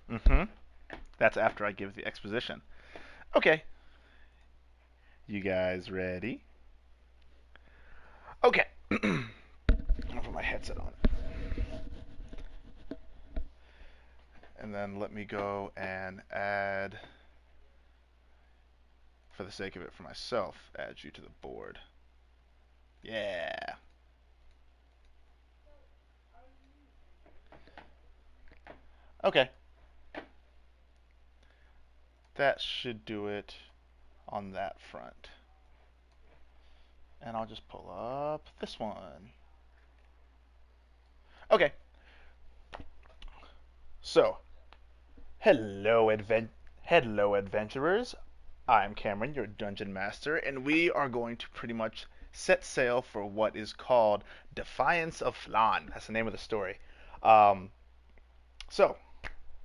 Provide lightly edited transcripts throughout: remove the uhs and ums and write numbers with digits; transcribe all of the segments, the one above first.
Mm-hmm. That's after I give the exposition. Okay. You guys ready? Okay. I'll put my headset on. And then let me go and add, for the sake of it for myself, add you to the board. Yeah. Okay. That should do it on that front. And I'll just pull up this one. Okay. So, hello hello adventurers. I'm Cameron, your dungeon master, and we are going to pretty much set sail for what is called Defiance of Flan. That's the name of the story. Um, so,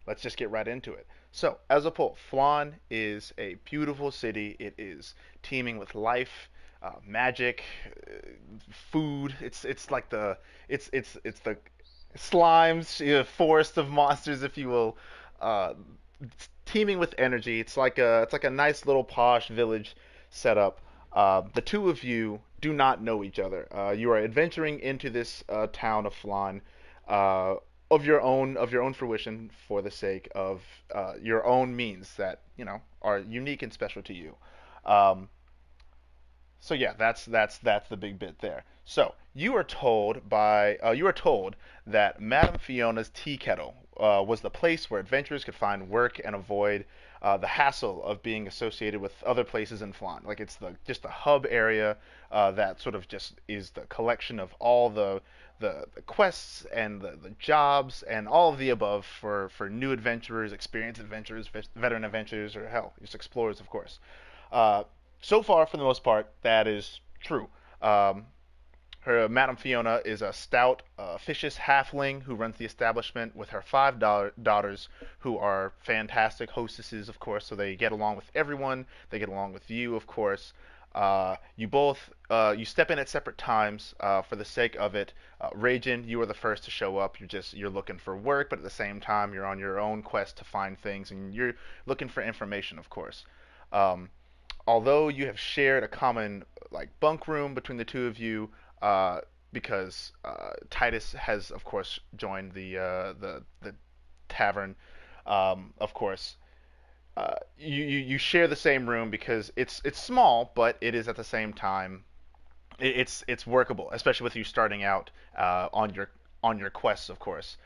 let's just get right into it. So, as a whole, Flan is a beautiful city. It is teeming with life, magic, food. It's like the it's the slimes, forest of monsters, if you will. It's teeming with energy. It's like a nice little posh village setup. The two of you do not know each other. You are adventuring into this town of Flan. Uh, of your own fruition for the sake of your own means that are unique and special to you. Um, so yeah, that's the big bit there. So you are told that Madame Fiona's tea kettle was the place where adventurers could find work and avoid the hassle of being associated with other places in Flan. Like it's the just the hub area that sort of just is the collection of all the quests and the jobs and all of the above for new adventurers, experienced adventurers, veteran adventurers, or hell, just explorers, of course. Uh, so far, for the most part, that is true. Um, her Madame Fiona is a stout, officious halfling who runs the establishment with her five daughters, who are fantastic hostesses, of course. So they get along with everyone. They get along with you, of course. You step in at separate times for the sake of it. Ragin, you are the first to show up. You're looking for work, but at the same time, you're on your own quest to find things, and you're looking for information, of course. Um, Although you have shared a common like bunk room between the two of you, uh, because Titus has of course joined the tavern. Of course, you share the same room because it's small, but it is at the same time it's workable, especially with you starting out on your quests, of course.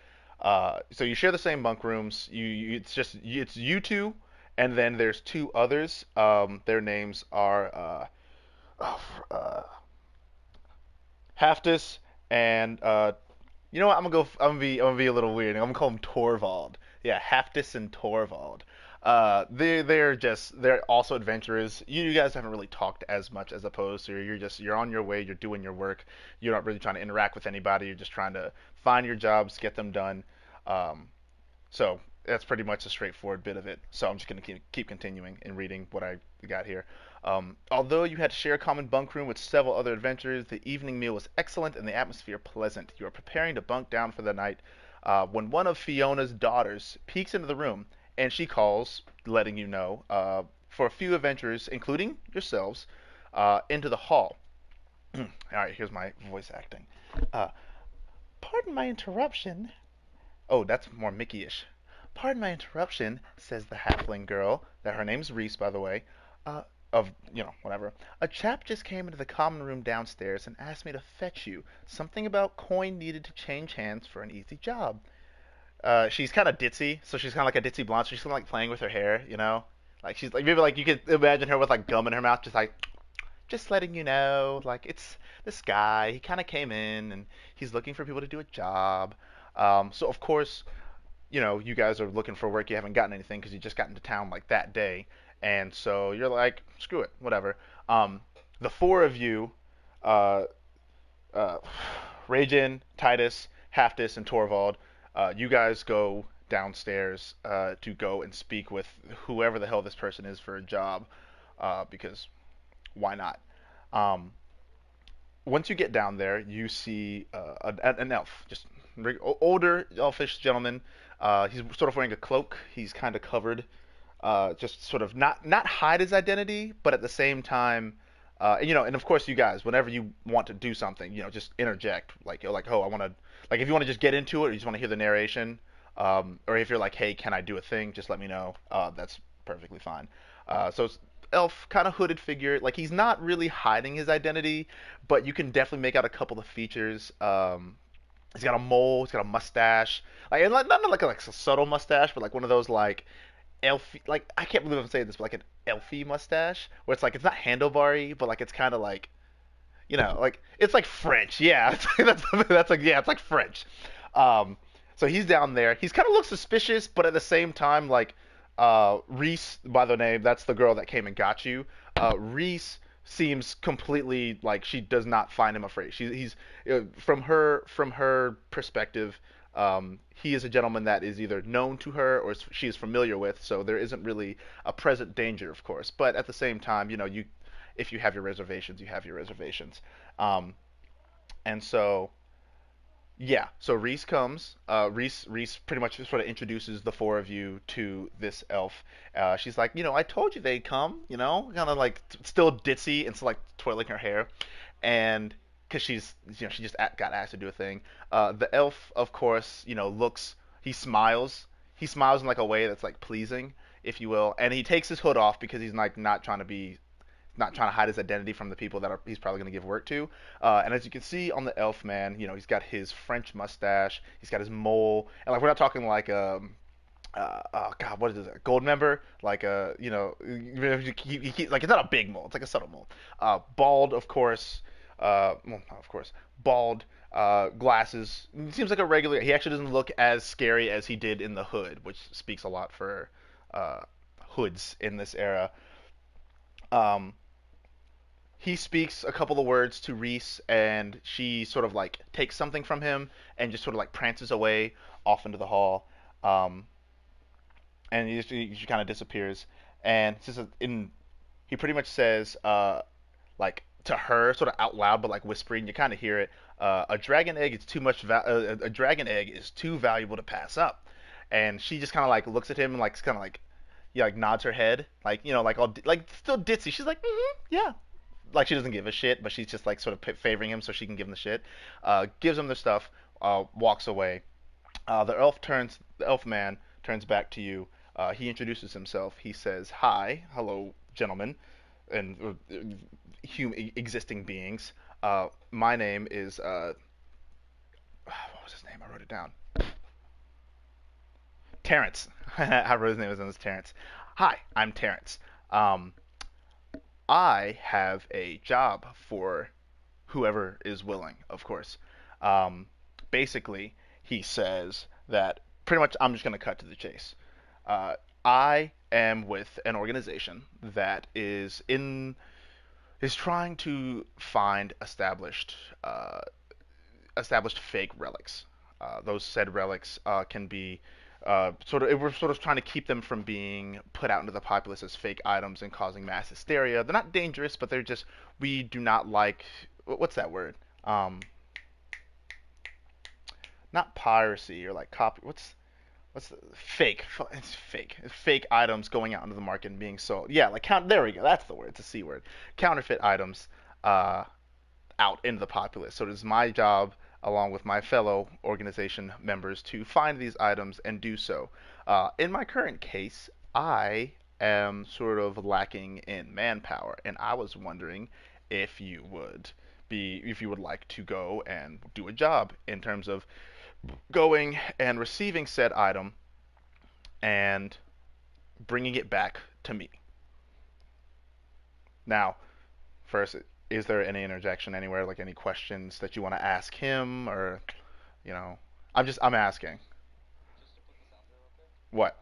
So you share the same bunk rooms. It's you two, and then there's two others. Their names are oh, Haftus and you know what? I'm gonna be a little weird. I'm gonna call him Torvald. Yeah, Haftus and Torvald. They're also adventurers. You guys haven't really talked as much as opposed to you're on your way. You're doing your work. You're not really trying to interact with anybody. You're just trying to find your jobs, get them done. Um, so that's pretty much a straightforward bit of it. So I'm just going to keep continuing and reading what I got here. Although you had to share a common bunk room with several other adventurers, the evening meal was excellent and the atmosphere pleasant. You are preparing to bunk down for the night when one of Fiona's daughters peeks into the room and she calls, letting you know, for a few adventurers, including yourselves, into the hall. All right, here's my voice acting. Uh, Pardon my interruption. Oh, that's more Mickey-ish. Pardon my interruption, says the halfling girl, that her name's Reese, by the way, uh, whatever. A chap just came into the common room downstairs and asked me to fetch you. Something about coin needed to change hands for an easy job. She's kind of ditzy, so she's kind of like a ditzy blonde, so she's kind of like playing with her hair, you know? Like she's like maybe like you could imagine her with like gum in her mouth, just letting you know, like it's this guy. He kind of came in and he's looking for people to do a job. So of course, you guys are looking for work. You haven't gotten anything because you just got into town like that day, and so you're like, screw it, whatever. The four of you, uh, uh, Rajin, Titus, Haftus, and Torvald, you guys go downstairs to go and speak with whoever the hell this person is for a job, because why not? Um, Once you get down there, you see an elf, just older elfish gentleman. He's sort of wearing a cloak. He's kind of covered, just sort of not hide his identity, but at the same time, and of course, you guys, whenever you want to do something, just interject. Like you're like, oh, I want to, like if you want to just get into it, or you just want to hear the narration, or if you're like, hey, can I do a thing? Just let me know. That's perfectly fine. So it's elf, kind of hooded figure. Like he's not really hiding his identity, but you can definitely make out a couple of features. He's got a mole. He's got a mustache. Like and not like a subtle mustache, but like one of those like elfy. Like I can't believe I'm saying this, but like an elfy mustache, where it's like it's not handlebarry, but like it's kind of like like it's like French. Yeah, that's like yeah, it's like French. Um, so he's down there. He's kind of looks suspicious, but at the same time, like Reese, by the name, that's the girl that came and got you. Reese seems completely like she does not find him afraid. He's from her perspective. He is a gentleman that is either known to her or she is familiar with, so there isn't really a present danger, of course. But at the same time, you if you have your reservations, you have your reservations. Um, and so yeah, so Reese comes. Reese pretty much sort of introduces the four of you to this elf. She's like, I told you they'd come. Kind of like still ditzy and still like twirling her hair, and because she just got asked to do a thing. The elf, of course, looks. He smiles. He smiles in like a way that's like pleasing, if you will, and he takes his hood off because he's like not trying to hide his identity from the people that he's probably going to give work to. And as you can see on the elf man, he's got his French mustache, he's got his mole, and like we're not talking like oh god, what is it? A gold member? Like like it's not a big mole, it's like a subtle mole. Bald, of course. Well, not of course, bald. Glasses. Seems like a regular. He actually doesn't look as scary as he did in the hood, which speaks a lot for uh, hoods in this era. Um, he speaks a couple of words to Reese, and she sort of like takes something from him and just sort of like prances away off into the hall. Um, and he kind of disappears. And just in he pretty much says like to her sort of out loud, but like whispering. You kind of hear it. A dragon egg is too much. A dragon egg is too valuable to pass up. And she just kind of like looks at him and like kind of like yeah, like nods her head, like like all like still ditzy. She's like, yeah, like she doesn't give a shit, but she's just like sort of favoring him so she can give him the shit. Gives him the stuff, walks away. The elf man turns back to you. He introduces himself. He says, "Hi, hello, gentlemen, and existing beings. My name is what was his name? I wrote it down. Terrence. I wrote his name as Terrence. Hi, I'm Terrence. Um, I have a job for whoever is willing, of course. Um, Basically, he says that pretty much I'm just going to cut to the chase. Uh, I am with an organization that is trying to find established fake relics. Those said relics can be we're sort of trying to keep them from being put out into the populace as fake items and causing mass hysteria. They're not dangerous, but they're just we do not like what's that word? Um, Not piracy or like copy. What's the, fake? It's fake. It's fake items going out into the market and being sold. Yeah, like count. There we go. That's the word. It's a c word. Counterfeit items. Uh, Out into the populace. So it is my job, along with my fellow organization members, to find these items and do so. In my current case, I am sort of lacking in manpower, and I was wondering if if you would like to go and do a job in terms of going and receiving said item and bringing it back to me. Now, first, is there any interjection anywhere, like any questions that you want to ask him, or you know, I'm asking. What?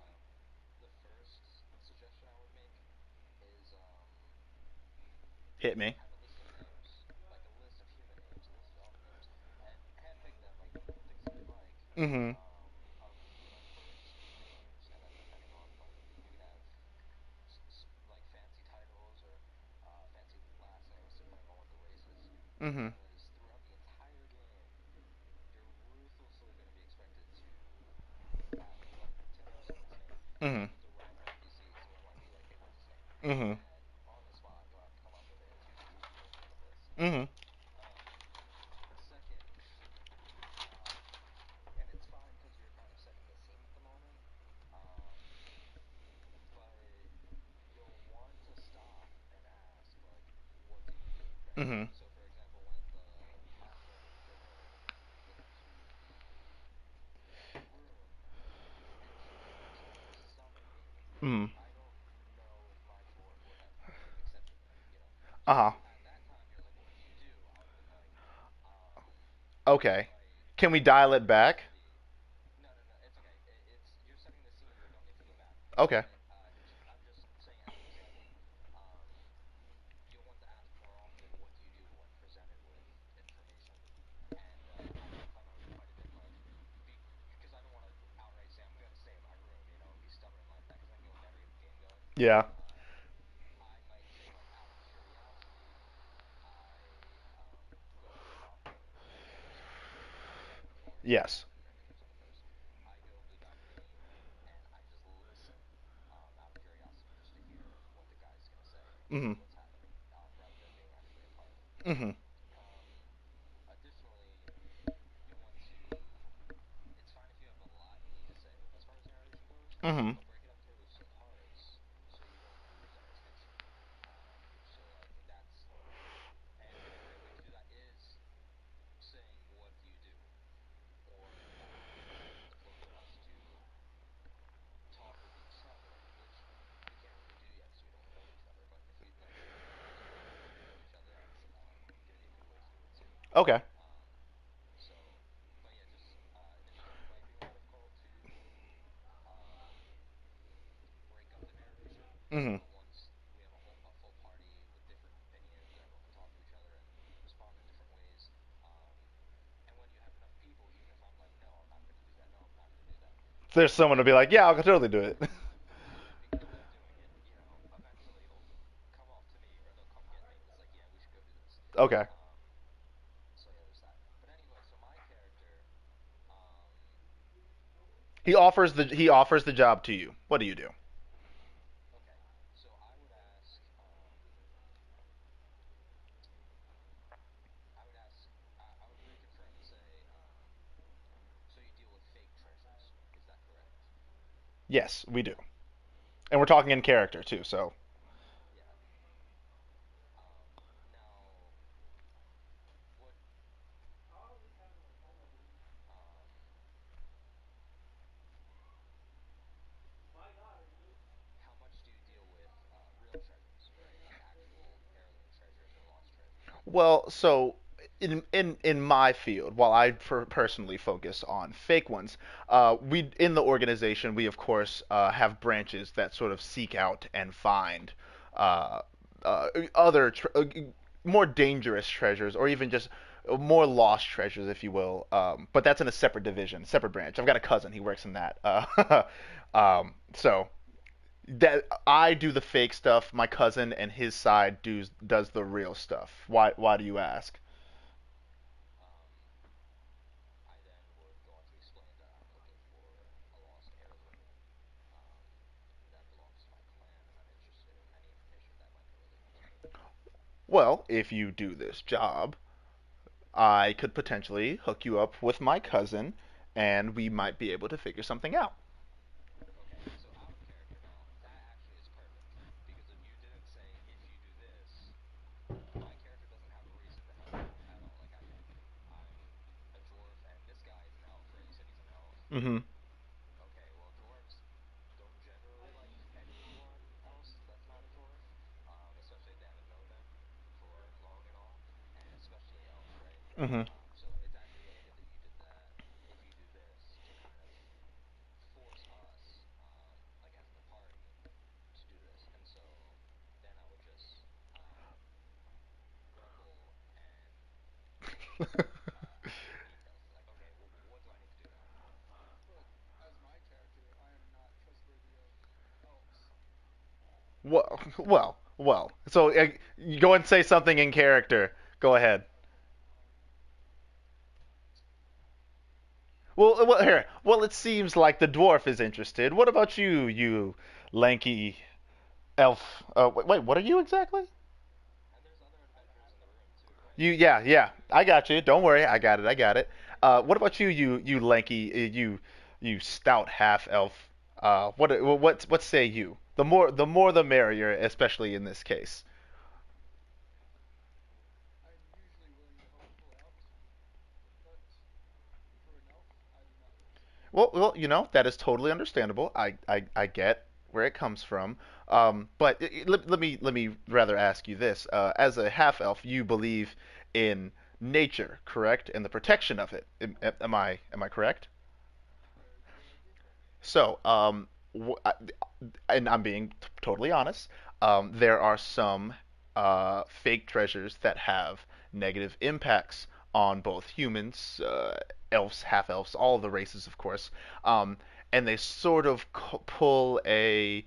Hit me. Mm-hmm. Mm-hmm. Mhm. Mhm. Mhm. Mhm. Mhm. Uh huh. Okay. Can we dial it back? Okay. Yeah. Yes. Mhm. Mhm. Mhm. Okay. Mhm. So there's someone to be like, yeah, I'll totally do it. Okay. He offers the job to you. What do you do? Yes, we do. And we're talking in character too, so. Well, so in my field, while I personally focus on fake ones, we in the organization we of course have branches that sort of seek out and find uh, other more dangerous treasures, or even just more lost treasures, if you will. But that's in a separate division, separate branch. I've got a cousin; he works in that. So that I do the fake stuff. My cousin and his side does the real stuff. Why do you ask? Well, if you do this job, I could potentially hook you up with my cousin, and we might be able to figure something out. Mm-hmm. Mm-hmm. Well. So you go and say something in character. Go ahead. Well, here. Well, it seems like the dwarf is interested. What about you, you lanky elf? Wait, what are you exactly? Yeah. I got you. Don't worry. I got it. I got it. What about you, you lanky, you stout half elf? What say you? The more the merrier, especially in this case. That is totally understandable. I get where it comes from. But let me rather ask you this: as a half elf, you believe in nature, correct, and the protection of it. Am I correct? So, and I'm being totally honest. There are some fake treasures that have negative impacts on both humans, elves, half elves, all of the races, of course. Um, and they sort of pull a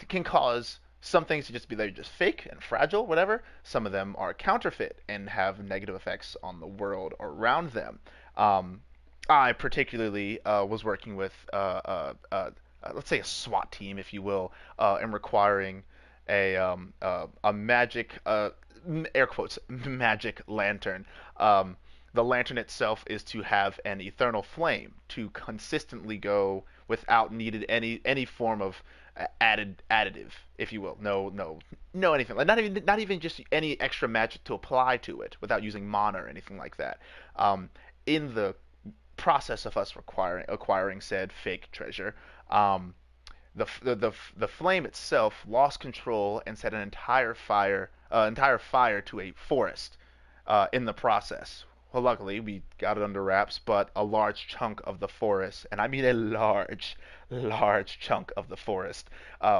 can cause some things to just be they're just fake and fragile, whatever. Some of them are counterfeit and have negative effects on the world around them. Um, I particularly was working with, let's say, a SWAT team, if you will, and requiring a magic, air quotes, magic lantern. The lantern itself is to have an eternal flame to consistently go without needed any form of additive, if you will. No anything. Like not even just any extra magic to apply to it without using mana or anything like that. In the process of us acquiring said fake treasure, um, the flame itself lost control and set an entire fire to a forest in the process. Well, luckily we got it under wraps, but a large chunk of the forest, and I mean a large chunk of the forest,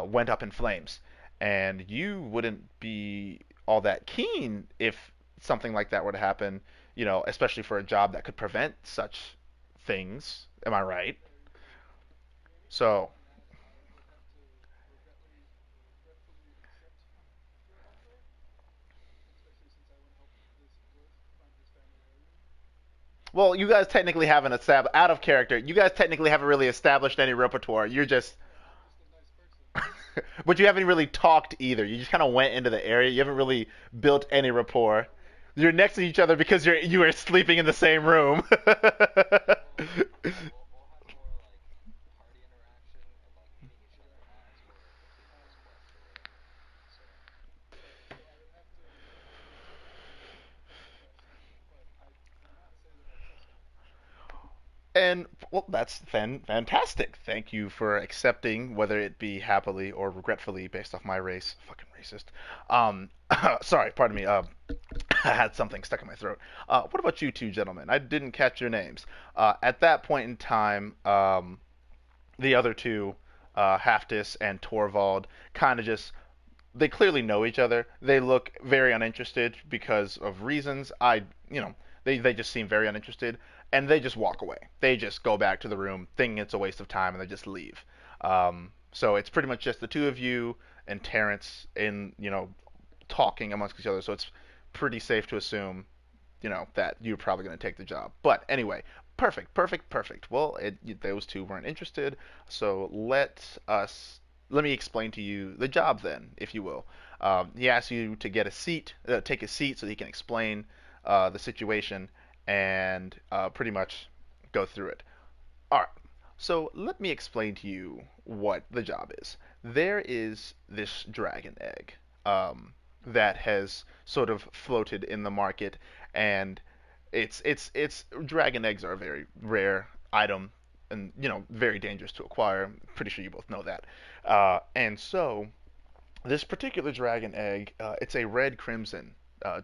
went up in flames. And you wouldn't be all that keen if something like that were to happen, especially for a job that could prevent such things. Am I right? So, well, you guys technically haven't established out of character. You guys technically haven't really established any repertoire. You're just, but you haven't really talked either. You just kind of went into the area. You haven't really built any rapport. You're next to each other because you are sleeping in the same room. And well, that's fantastic. Thank you for accepting, whether it be happily or regretfully, based off my race. Fucking racist. Um, sorry, pardon me. I had something stuck in my throat. What about you two gentlemen? I didn't catch your names. At that point in time, the other two, Haftis and Torvald, kind of just they clearly know each other. They look very uninterested because of reasons. They just seem very uninterested, and they just walk away. They just go back to the room, thinking it's a waste of time, and they just leave. So it's pretty much just the two of you and Terrence in talking amongst each other. So it's pretty safe to assume that you're probably going to take the job. But anyway, perfect. Well, those two weren't interested, so let me explain to you the job then, if you will. He asks you to take a seat so he can explain the situation and pretty much go through it. All right. So let me explain to you what the job is. There is this dragon egg that has sort of floated in the market, and it's dragon eggs are a very rare item and very dangerous to acquire. I'm pretty sure you both know that. And so this particular dragon egg, it's a red crimson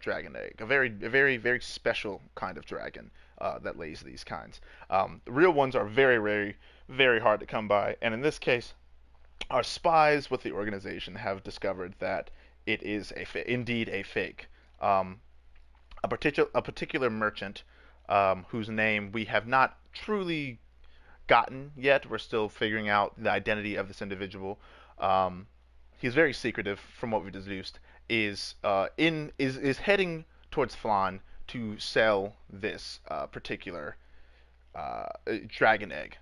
dragon egg, a very special kind of dragon that lays these kinds. Real ones are very hard to come by, and in this case, our spies with the organization have discovered that it is indeed a fake. Um, a particular merchant whose name we have not truly gotten yet. We're still figuring out the identity of this individual. Um, he's very secretive, from what we deduced. Is heading towards Flan to sell this particular dragon egg.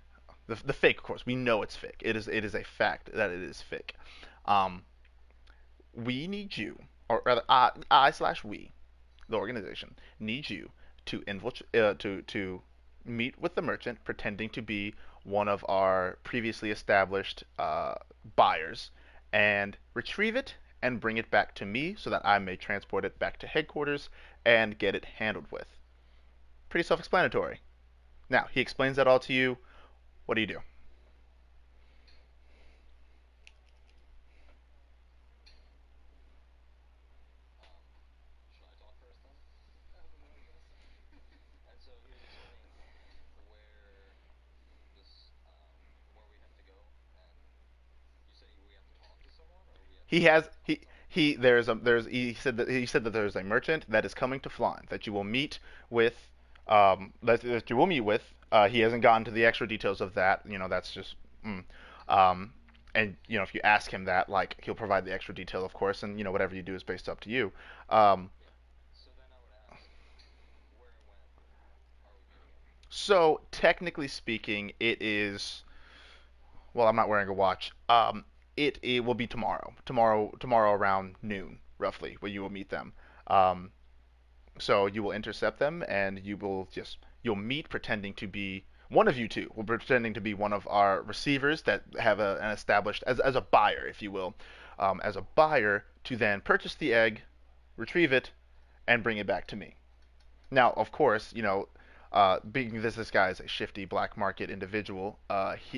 The fake, of course. We know it's fake. It is a fact that it is fake. Um, we need you, or rather, I slash we, the organization, need you to to meet with the merchant, pretending to be one of our previously established buyers, and retrieve it and bring it back to me so that I may transport it back to headquarters and get it handled with. Pretty self-explanatory. Now he explains that all to you. What do you do? He has he there's he said that there's a merchant that is coming to Flan that you will meet with that you will meet with. He hasn't gotten to the extra details of that. That's just um and if you ask him that, like, he'll provide the extra detail, of course, and whatever you do is based up to you. Um, so technically speaking, it is, well, I'm not wearing a watch. It will be tomorrow. Tomorrow around noon, roughly, where you will meet them. Um, so you will intercept them, and you'll meet pretending to be one of you two will be pretending to be one of our receivers that have an established as a buyer, if you will, as a buyer to then purchase the egg, retrieve it, and bring it back to me. Now, of course, being this guy is a shifty black market individual,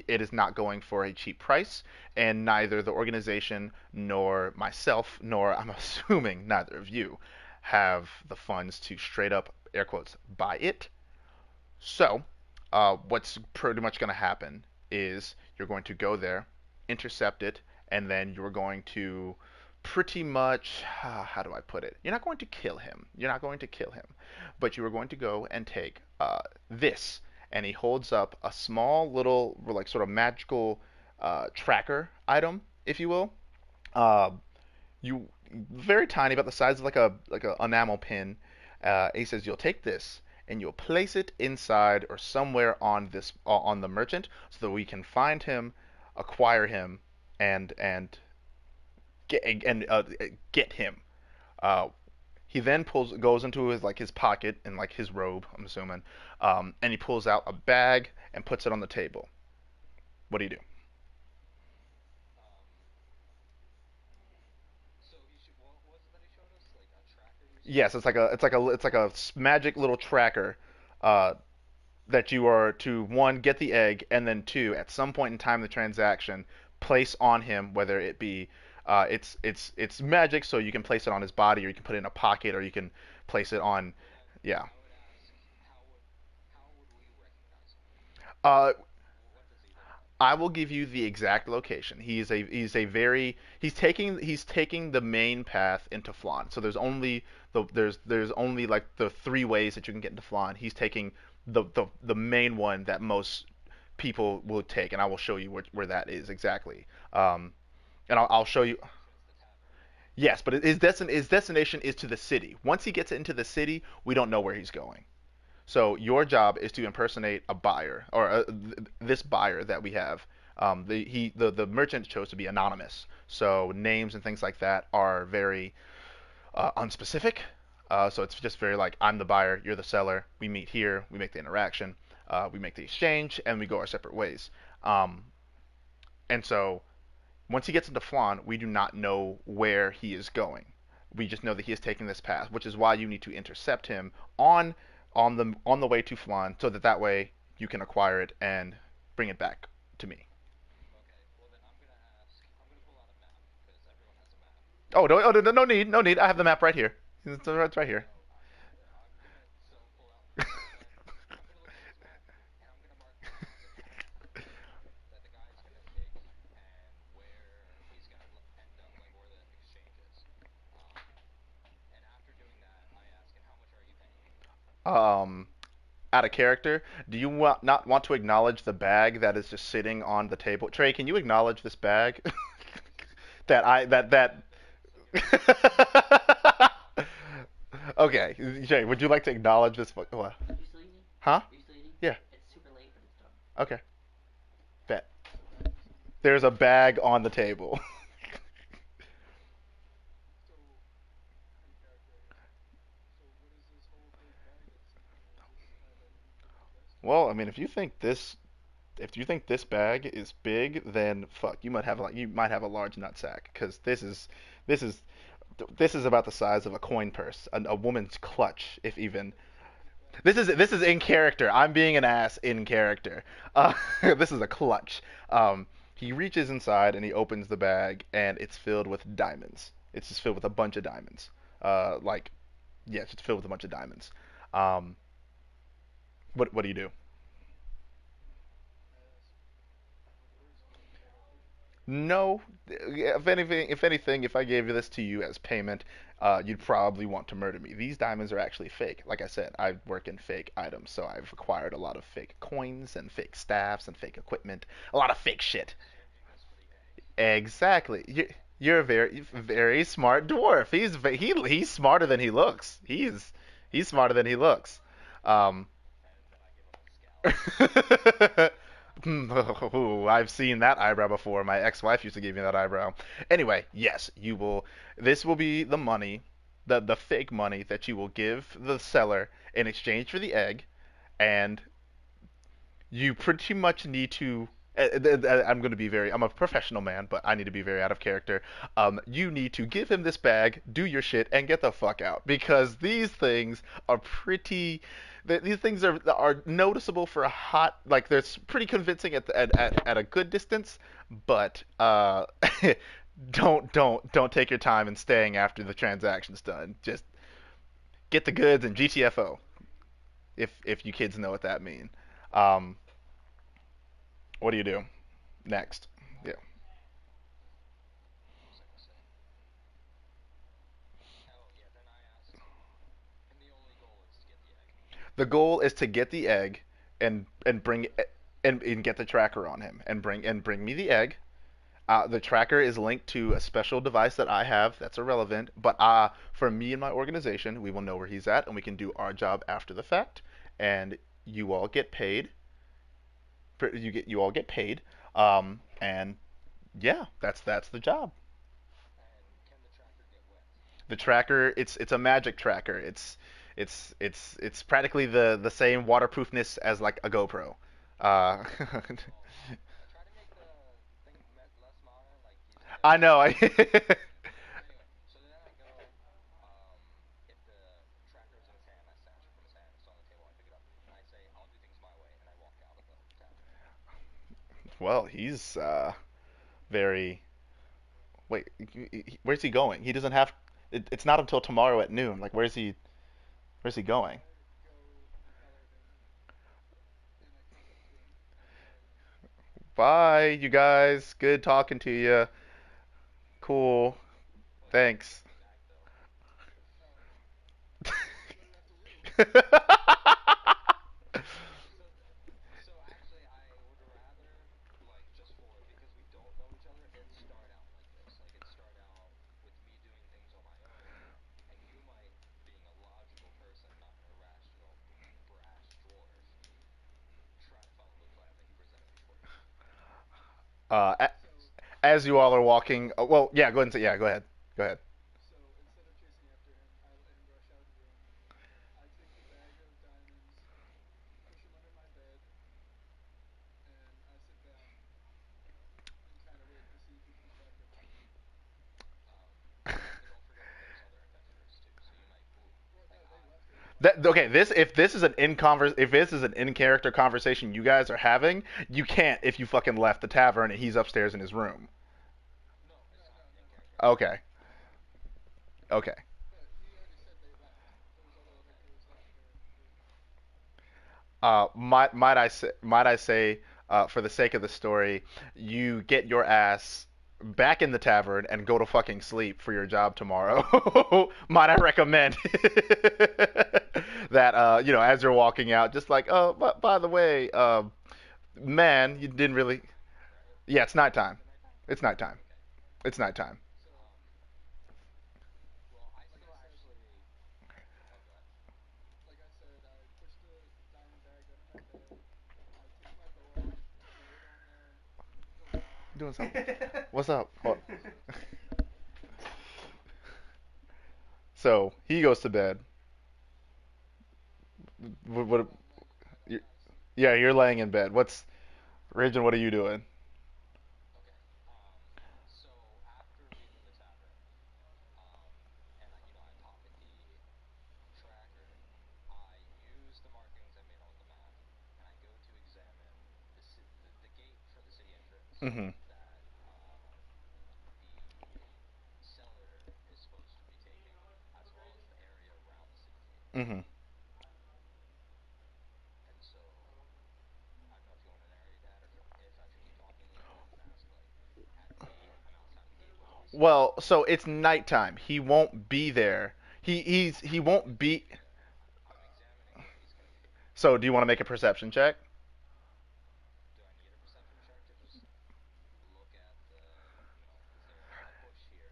it is not going for a cheap price, and neither the organization nor myself, nor I'm assuming neither of you, have the funds to straight up air quotes buy it. So, what's pretty much going to happen is you're going to go there, intercept it, and then you're going to pretty much, how do I put it? You're not going to kill him. You're not going to kill him, but you are going to go and take this. And he holds up a small little, like, sort of magical tracker item, if you will. Uh, you Very tiny, about the size of like a enamel pin. He says you'll take this and you'll place it inside or somewhere on this on the merchant so that we can find him, acquire him, and get him. Uh, he then goes into his pocket and like his robe, I'm assuming, and he pulls out a bag and puts it on the table. What do you do? Yes, it's like a magic little tracker uh, that you are to, one, get the egg, and then two, at some point in time in the transaction, place on him, whether it be it's magic, so you can place it on his body, or you can put it in a pocket, or you can place it on, yeah. Uh, I will give you the exact location. He's taking the main path into Flan. So there's only like the three ways that you can get into Flan. He's taking the main one that most people will take, and I will show you where that is exactly. And I'll show you. Yes, but his destination is to the city. Once he gets into the city, we don't know where he's going. So your job is to impersonate a buyer, or this buyer that we have. The merchant chose to be anonymous, so names and things like that are very unspecific. So it's just very like, I'm the buyer, you're the seller. We meet here, we make the interaction, we make the exchange, and we go our separate ways. Um, and so once he gets into Flan, we do not know where he is going. We just know that he is taking this path, which is why you need to intercept him on the way to Flan, so that way you can acquire it and bring it back to me. Oh, no need, no need. I have the map right here. It's right here. Um, Out of character, do you not want to acknowledge the bag that is just sitting on the table? Trey, can you acknowledge this bag? that I that that. Okay, Jay, would you like to acknowledge this? What? Huh? Yeah. Okay. Bet. There's a bag on the table. Well, I mean, if you think this bag is big, then fuck, you might have a large nutsack because this is this is about the size of a coin purse, a woman's clutch, if even. This is in character. I'm being an ass in character. This is a clutch. He reaches inside and he opens the bag and it's filled with diamonds. It's just filled with a bunch of diamonds. Like yeah, it's just filled with a bunch of diamonds. Um, what do you do? No, if I gave this to you as payment, you'd probably want to murder me. These diamonds are actually fake. Like I said, I work in fake items, so I've acquired a lot of fake coins and fake staffs and fake equipment, a lot of fake shit. Exactly. You're a very smart dwarf. He's smarter than he looks. He's smarter than he looks. Um, Ooh, I've seen that eyebrow before. My ex-wife used to give me that eyebrow. Anyway, yes, you will. This will be the money, the fake money that you will give the seller in exchange for the egg, and you pretty much need to. I'm going to be very. I'm a professional man, but I need to be very out of character. You need to give him this bag, do your shit, and get the fuck out because these things are pretty. These things are noticeable for a hot. Like they're pretty convincing at a good distance, but don't take your time in staying after the transaction's done. Just get the goods and GTFO. If you kids know what that means. Um, what do you do next? Yeah. The goal is to get the egg and bring and get the tracker on him and bring me the egg. The tracker is linked to a special device that I have that's irrelevant, but for me and my organization, we will know where he's at and we can do our job after the fact. And you all get paid. You all get paid. And yeah, that's the job. The tracker, it's a magic tracker. It's practically the same waterproofness as like a GoPro. Uh, I know. Well, he's very. Wait, where's he going? He doesn't have. It's not until tomorrow at noon. Like, where's he? Where's he going? Bye, you guys. Good talking to you. Cool. Thanks. uh, as you all are walking, well, yeah, go ahead and say, yeah, go ahead. Go ahead. That okay? This if this is an in converse if this is an in character conversation you guys are having, you can't if you fucking left the tavern and he's upstairs in his room. Okay, okay. Might I say, for the sake of the story, you get your ass back in the tavern and go to fucking sleep for your job tomorrow. Might I recommend that as you're walking out, just like, oh, but by the way, man, you didn't really. Yeah, it's nighttime. It's nighttime. It's nighttime. doing something. What's up? Oh. So he goes to bed. What you- yeah, you're laying in bed. What's Raging? What are you doing? Hmm. Hmm. Well, so it's nighttime. He won't be there. He won't be. So do you want to make a perception check?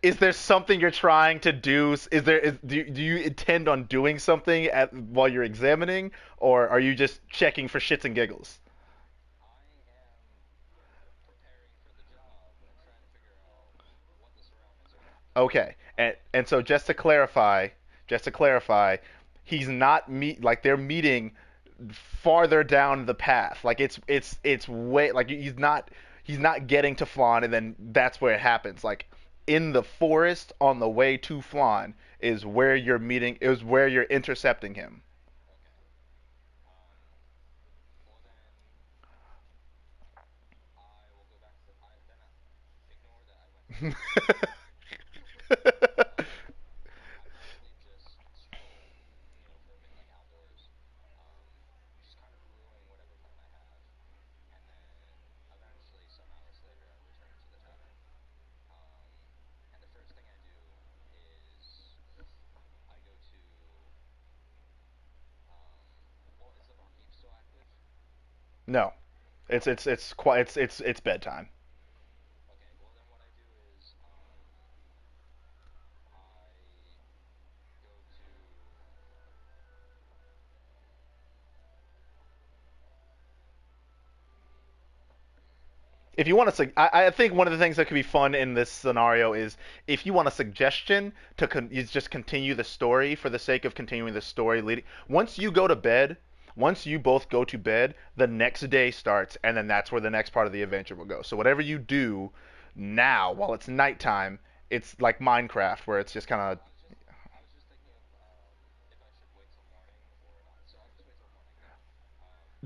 Is there something you're trying to do? Do you intend on doing something while you're examining, or are you just checking for shits and giggles? Okay, and so just to clarify, he's not meet like they're meeting farther down the path. Like it's way like he's not getting to Flan, and then that's where it happens. Like in the forest on the way to Flan is where you're intercepting him. No, it's quite it's bedtime. If you want to, I think one of the things that could be fun in this scenario is if you want a suggestion you just continue the story for the sake of continuing the story leading. Once you both go to bed, the next day starts, and then that's where the next part of the adventure will go. So whatever you do now, while it's nighttime, it's like Minecraft, where it's just kind of.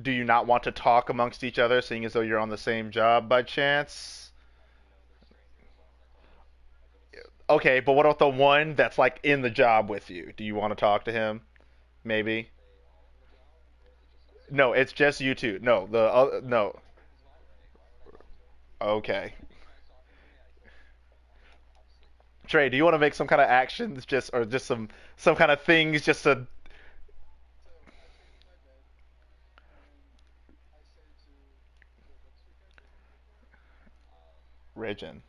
Do you not want to talk amongst each other, seeing as though you're on the same job by chance? Okay, but what about the one that's like in the job with you? Do you want to talk to him? Maybe. No, it's just you two. No, no. Okay. Trey, do you want to make some kind of actions, just some kind of things, just to Regin?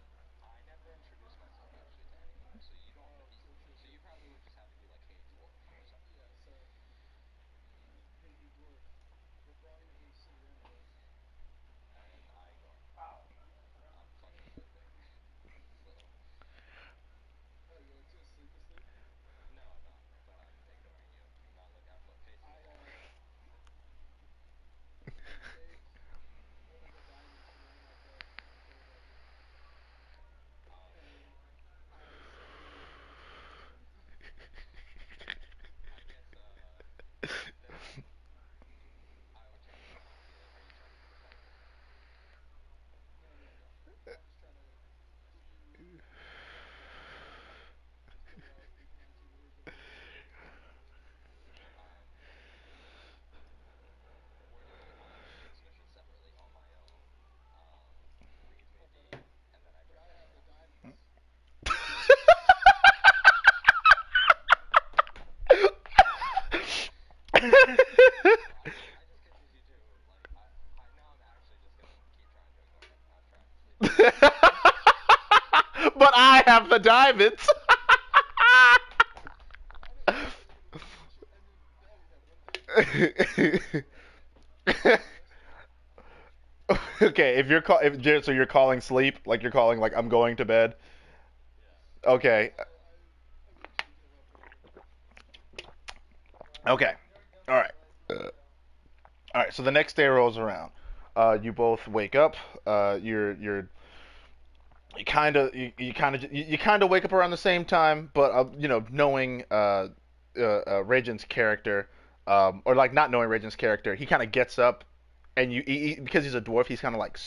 But I have the diamonds. Okay, if so you're calling sleep, like you're calling like I'm going to bed. Okay. Okay. All right. All right. So the next day rolls around. You both wake up. You're you kind of wake up around the same time, but knowing Regin's character, or like not knowing Regin's character, he kind of gets up, and because he's a dwarf, he's kind of like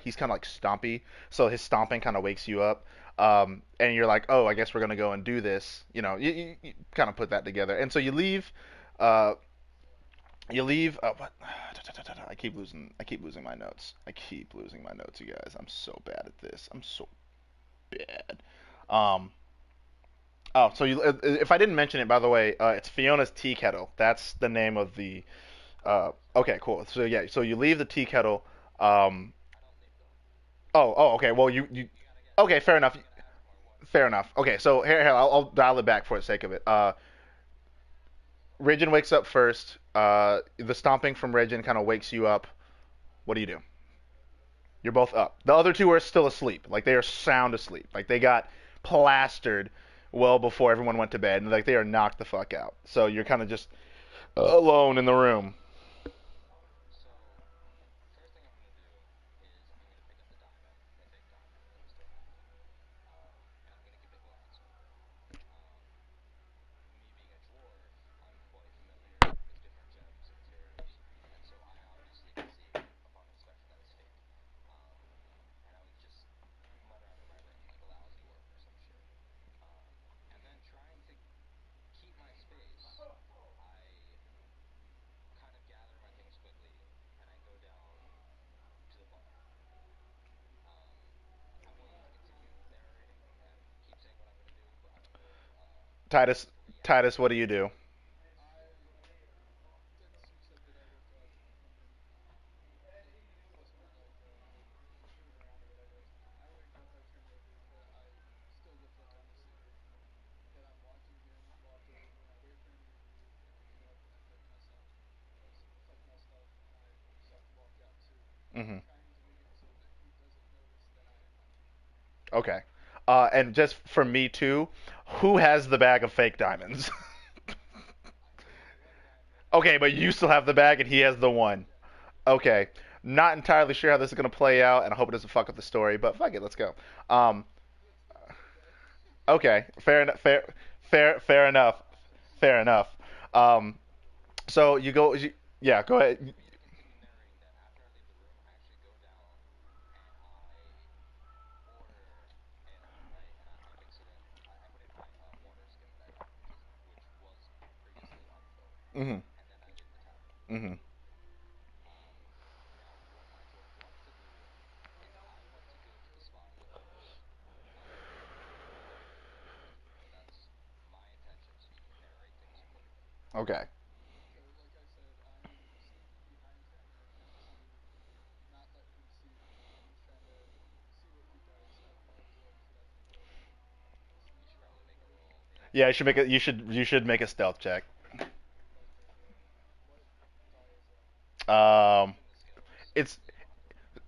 he's kind of like stompy, so his stomping kind of wakes you up. And you're like, oh, I guess we're gonna go and do this. You kind of put that together, and so you leave. Uh, you leave. What? I keep losing my notes. I keep losing my notes, you guys. I'm so bad at this. I'm so bad. Um. Oh, so if I didn't mention it, by the way, it's Fiona's tea kettle. That's the name of the. Okay, cool. So yeah, so you leave the tea kettle. Um. Okay. Well, you. Okay, fair enough. Fair enough. Okay, so here I'll dial it back for the sake of it. Regin wakes up first. The stomping from Regin kind of wakes you up. What do you do? You're both up. The other two are still asleep. Like they are sound asleep. Like they got plastered well before everyone went to bed, and like they are knocked the fuck out. So you're kind of just alone in the room. Titus, Titus, what do you do? Hmm. Okay. And just for me too, who has the bag of fake diamonds? Okay, but you still have the bag and he has the one. Okay. Not entirely sure how this is gonna play out, and I hope it doesn't fuck up the story, but fuck it, let's go. Um, okay, fair enough. Fair enough. Fair enough. Um, so yeah, go ahead. Mhm. Mhm. Okay. Yeah, you should make a stealth check. Um, it's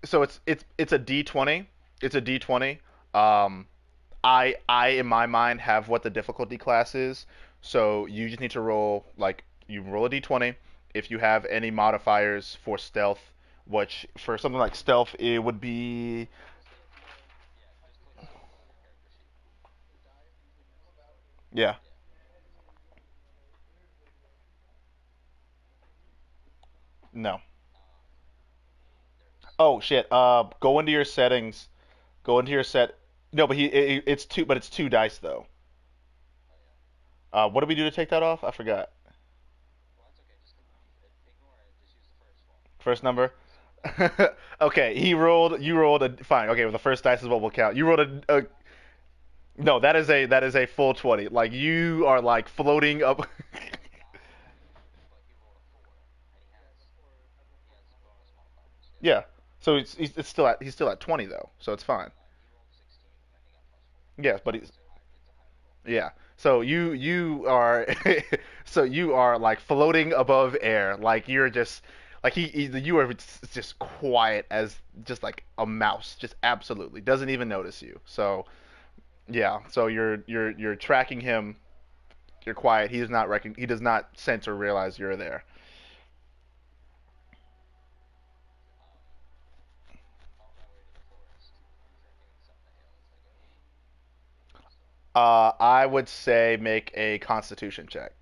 it's a D20. It's a D20. Um, I in my mind have what the difficulty class is. So you just need to roll like you roll a D20. If you have any modifiers for stealth, which for something like stealth it would be yeah. No. Oh shit. Go into your settings. Go into your set. No, but it's two, but it's two dice though. What do we do to take that off? I forgot. First number. Okay, he rolled. You rolled a fine. Okay, well, the first dice is what will count. You rolled a no. That is a full 20. Like you are like floating up. Yeah. So it's still at he's still at 20 though. So it's fine. Yes, but he's yeah. So you are so you are like floating above air. Like you're just Like you are just quiet as just like a mouse, just absolutely doesn't even notice you. So yeah, so you're tracking him. You're quiet. He does not sense or realize you're there. I would say make a Constitution check.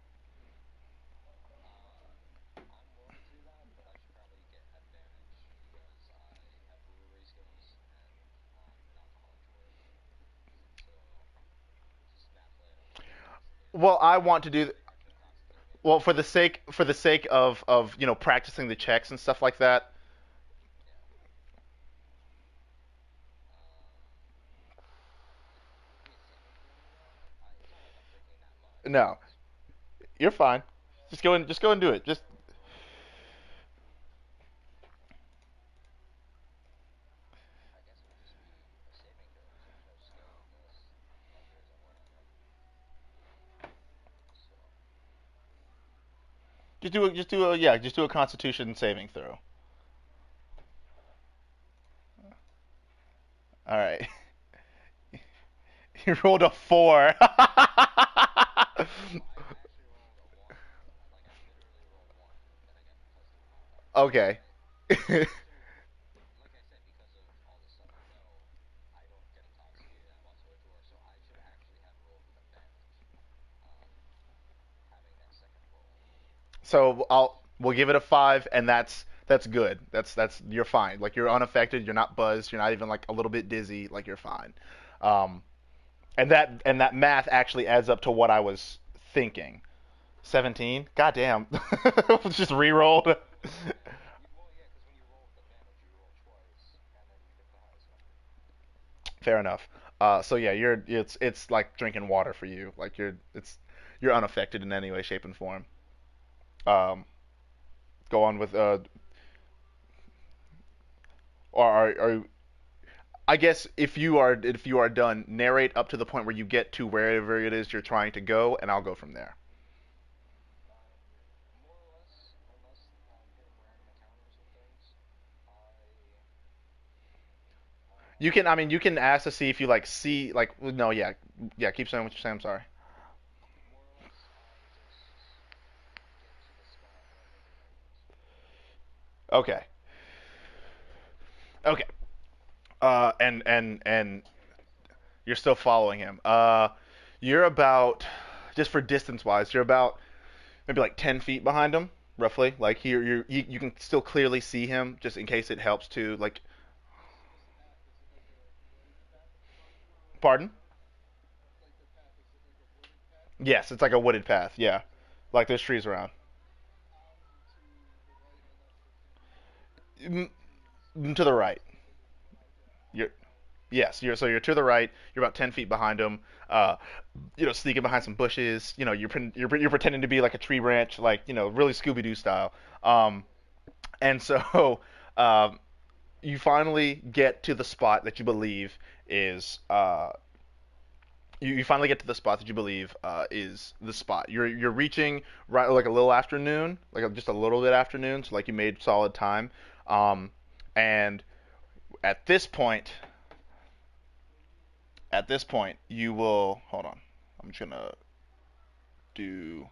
Well, I want to do well for the sake of practicing the checks and stuff like that. No, you're fine. Just go and do it. Just just do a Constitution saving throw. All right. You rolled a 4. Okay. So we'll give it a 5, and that's good. That's you're fine. Like you're unaffected. You're not buzzed. You're not even like a little bit dizzy. Like you're fine. Um, and that math actually adds up to what I was thinking. 17. God damn. Just re-rolled. Fair enough. So yeah, it's like drinking water for you. Like you're unaffected in any way, shape, and form. Um, go on with or are I guess if you are done, narrate up to the point where you get to wherever it is you're trying to go, and I'll go from there. You can, I mean, you can ask to see if you like see like no, yeah, yeah. Keep saying what you're saying. I'm sorry. Okay, okay. And you're still following him. You're about just for distance wise, you're about maybe like 10 feet behind him, roughly. Like here, you can still clearly see him, just in case it helps to like. Pardon? Yes, it's like a wooded path. Yeah, like there's trees around. Mm, to the right. You're yes. You're to the right. You're about 10 feet behind him. Sneaking behind some bushes. You're pretending to be like a tree branch, like really Scooby Doo style. Um, and so um, you finally get to the spot that you believe is you finally get to the spot that you believe is the spot. You're reaching right like a little afternoon, like just a little bit afternoon, so like you made solid time. Um, and at this point, you will hold on. I'm just gonna do.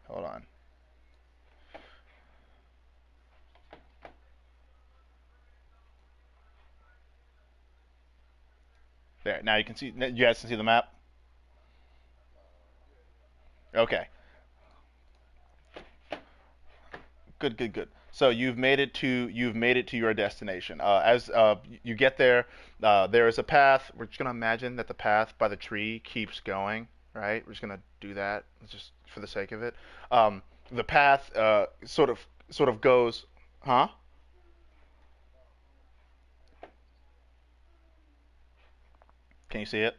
Hold on. There. Now you can see. You guys can see the map. Okay. Good, good, good. So you've made it to your destination. As you get there, there is a path. We're just gonna imagine that the path by the tree keeps going. Right? We're just gonna do that, just for the sake of it. The path sort of goes, huh? Can you see it?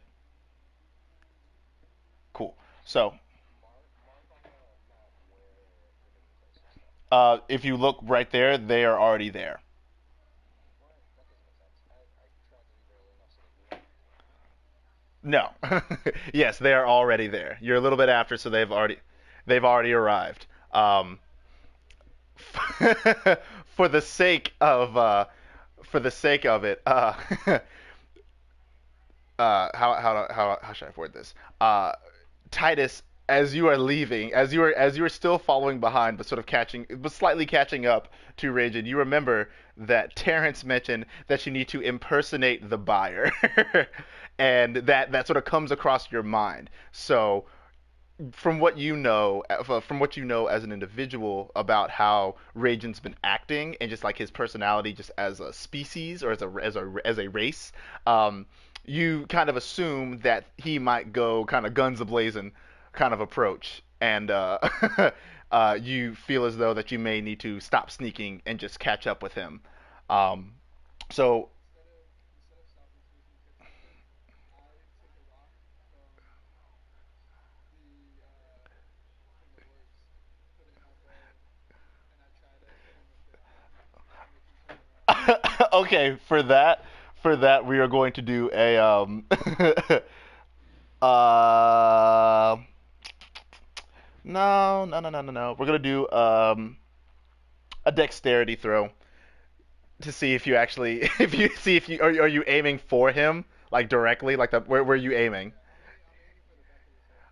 Cool. So if you look right there, they are already there. No. Yes, they are already there. You're a little bit after, so they've already arrived. For the sake of it, how should I word this? Titus, as you are leaving, as you are still following behind, but slightly catching up to Rajan, you remember that Terrence mentioned that you need to impersonate the buyer, and that sort of comes across your mind. So from what you know as an individual about how Rajan's been acting and just like his personality, just as a species or as a race, um, you kind of assume that he might go kind of guns a blazing kind of approach, and you feel as though that you may need to stop sneaking and just catch up with him. Um, so okay, for that we are going to do a uh no, no, no, no, no, no. We're gonna do a dexterity throw to see if you actually if you see if you are you aiming for him like directly like the where are you aiming?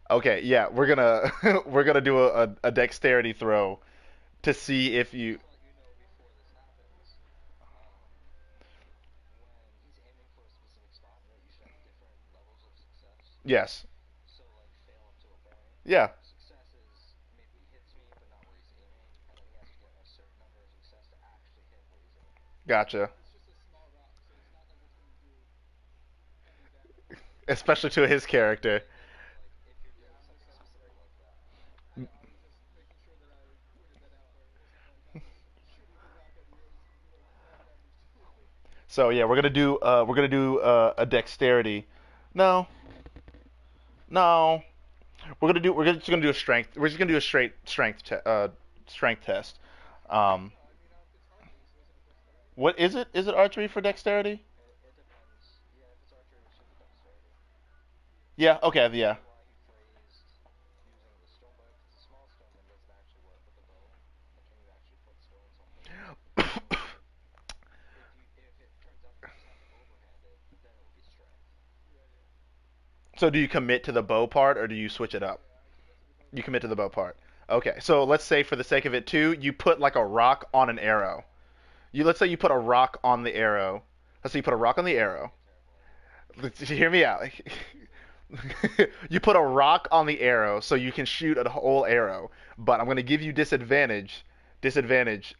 Okay, yeah, we're gonna we're gonna do a dexterity throw to see if you. Yes. Yeah. Gotcha. Especially to his character. So yeah, we're gonna do a dexterity. No, no. Just gonna do a strength. We're just gonna do a straight strength test. Um, what is it? Is it archery for dexterity? Yeah. Okay. Yeah. So do you commit to the bow part or do you switch it up? You commit to the bow part. Okay. So let's say for the sake of it too, you put like a rock on an arrow. Let's say you put a rock on the arrow. Let's say you put a rock on the arrow. Hear me out. You put a rock on the arrow so you can shoot a whole arrow, but I'm going to give you disadvantage. Disadvantage.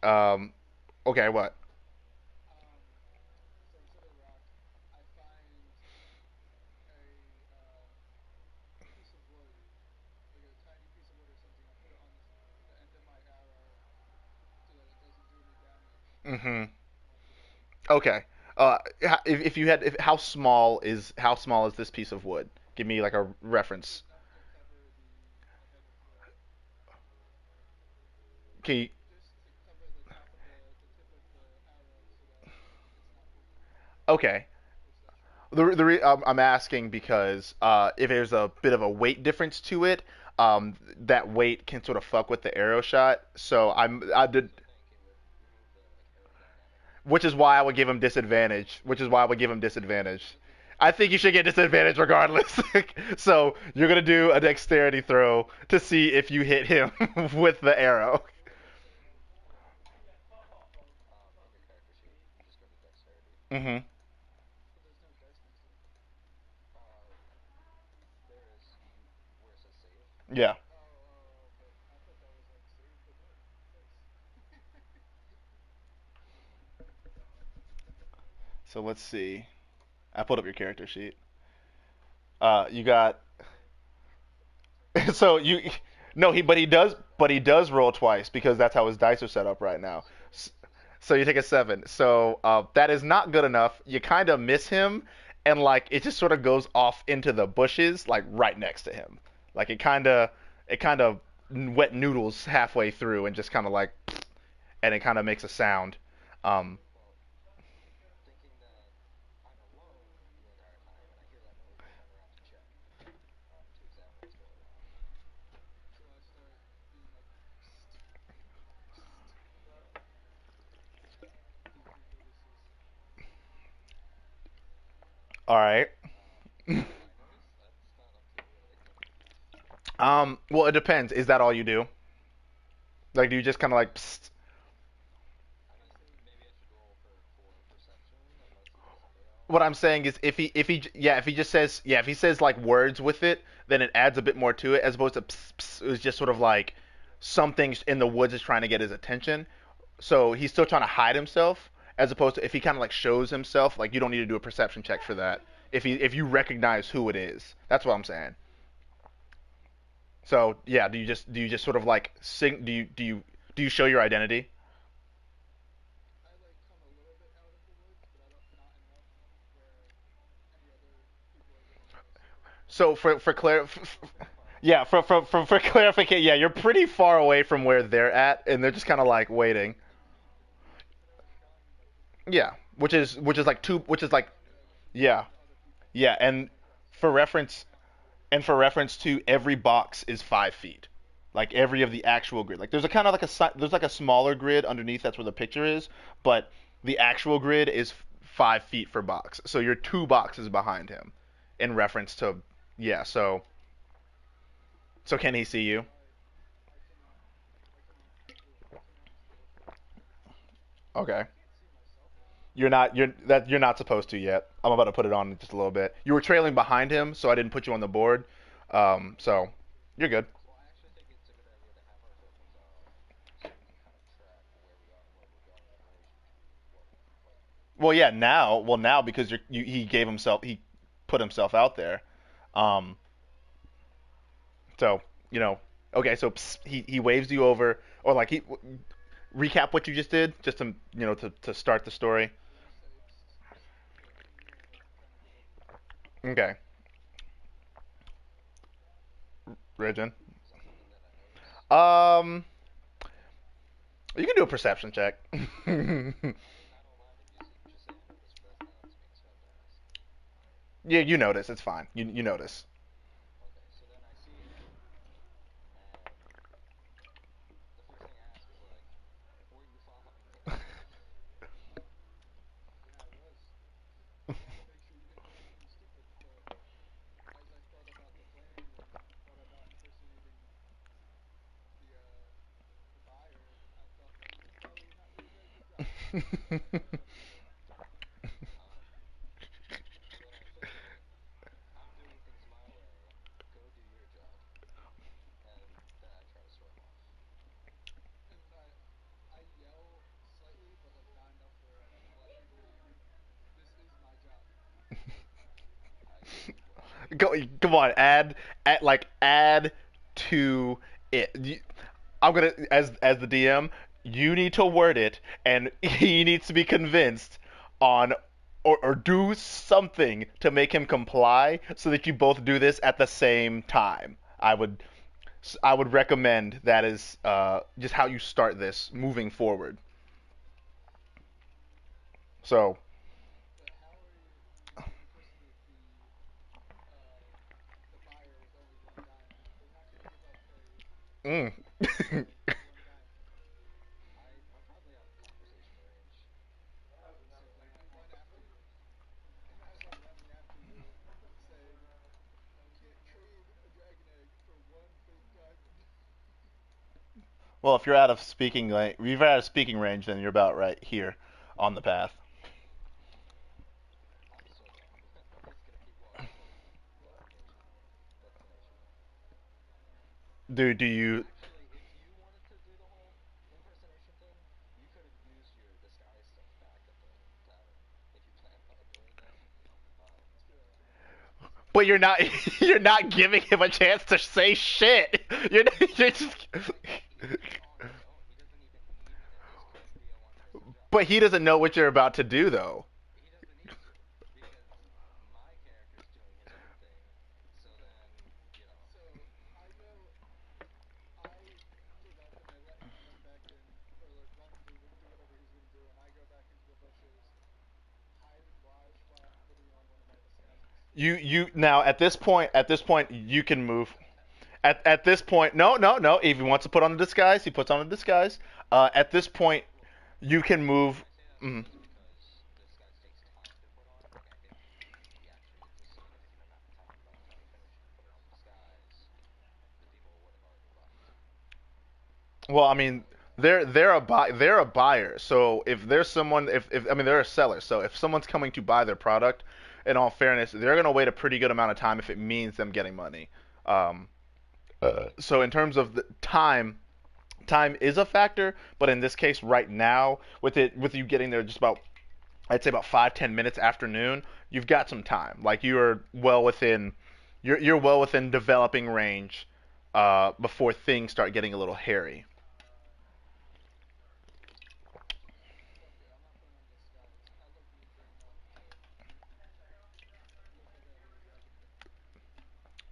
Okay, what? Mm-hmm. Okay. If you had, how small is this piece of wood? Give me like a reference. Can you, okay. I'm asking because if there's a bit of a weight difference to it, that weight can sort of fuck with the arrow shot. So I did, which is why I would give him disadvantage. Which is why I would give him disadvantage. I think you should get disadvantage regardless. So you're gonna do a dexterity throw to see if you hit him with the arrow. Hmm. Yeah. So let's see. I pulled up your character sheet. You got so you no he does roll twice because that's how his dice are set up right now. So you take a 7. So that is not good enough. You kind of miss him, and like it just sort of goes off into the bushes, like right next to him. Like it kind of wet noodles halfway through, and just kind of like, and it kind of makes a sound. Um, All right. Well, it depends. Is that all you do? Like, do you just kind of like? Psst? What I'm saying is, if he just says, yeah, if he says like words with it, then it adds a bit more to it, as opposed to psst, psst, it was just sort of like something in the woods is trying to get his attention. So he's still trying to hide himself, as opposed to if he kind of like shows himself, like you don't need to do a perception check for that. If you recognize who it is, that's what I'm saying. So yeah, do you just sort of like sing? Do you show your identity? So yeah, for clarification, yeah, you're pretty far away from where they're at, and they're just kind of like waiting. Yeah, which is like yeah, yeah, for reference for reference to every box is 5 feet, like every of the actual grid. Like there's a kind of like there's like a smaller grid underneath. That's where the picture is, but the actual grid is 5 feet for box. So you're 2 boxes behind him, in reference to yeah. So can he see you? Okay. You're not supposed to yet. I'm about to put it on in just a little bit. You were trailing behind him, so I didn't put you on the board. So you're good. Well now because he gave himself he put himself out there. Um, so you know, okay, so he waves you over, or like he recap what you just did, just to to start the story. Okay, Regin. Um, you can do a perception check. Yeah, you notice. It's fine. You notice. Come on, add to it. I'm gonna as the DM, you need to word it, and he needs to be convinced on or do something to make him comply, so that you both do this at the same time. I would recommend that is just how you start this moving forward. So, mm. Well, if you're out of speaking like if you're out of speaking range, then you're about right here on the path. Do you? But you're not you're not giving him a chance to say shit. You're just. But he doesn't know what you're about to do, though. You now at this point you can move. At this point, no. If he wants to put on a disguise, he puts on a disguise. At this point, you can move. Mm, Well, I mean, they're a buyer. So if there's someone, if I mean they're a seller. So if someone's coming to buy their product, in all fairness, they're gonna wait a pretty good amount of time if it means them getting money. Um, so in terms of the time is a factor, but in this case, right now, with you getting there just about I'd say about 5-10 minutes after noon, you've got some time. Like you're well within developing range before things start getting a little hairy.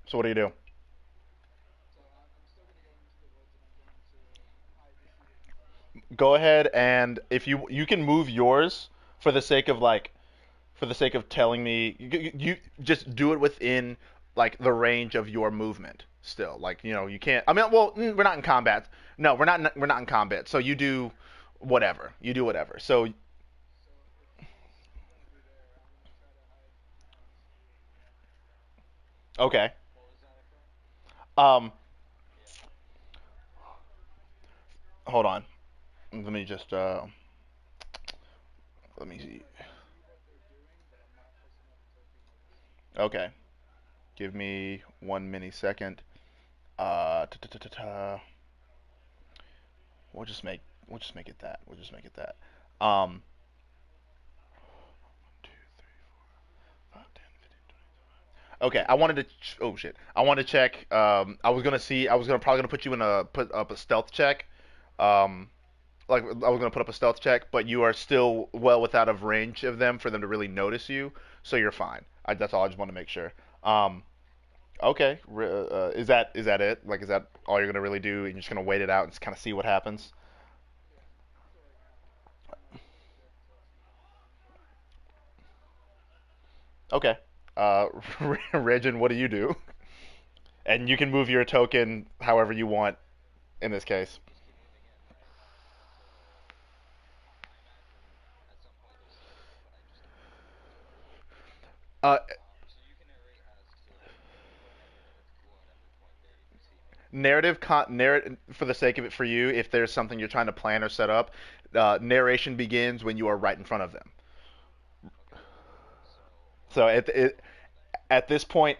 So what do you do? Go ahead and if you can move yours for the sake of for the sake of telling me you just do it within like the range of your movement still. Like, you can't I mean, well, we're not in combat. No, we're not in combat. So you do whatever. You do whatever. So okay. Um hold on. Let me just let me see. Okay. Give me 1 millisecond. Ta-ta-ta-ta-ta. We'll just make we'll just make it that. We'll just make it that. Um, 5, 10, 15, 20. Okay, I wanted to. Oh shit! I wanted to check. I was gonna see. I was gonna probably gonna put you in a put up a stealth check. Um, like I was gonna put up a stealth check, but you are still well without of range of them for them to really notice you, so you're fine. That's all. I just want to make sure. Um, okay. Is that it? Like, is that all you're gonna really do? And you're just gonna wait it out and just kind of see what happens? Okay. Uh, Regin, what do you do? And you can move your token however you want in this case. Uh, narrative for the sake of it for you, if there's something you're trying to plan or set up, narration begins when you are right in front of them. So at this point,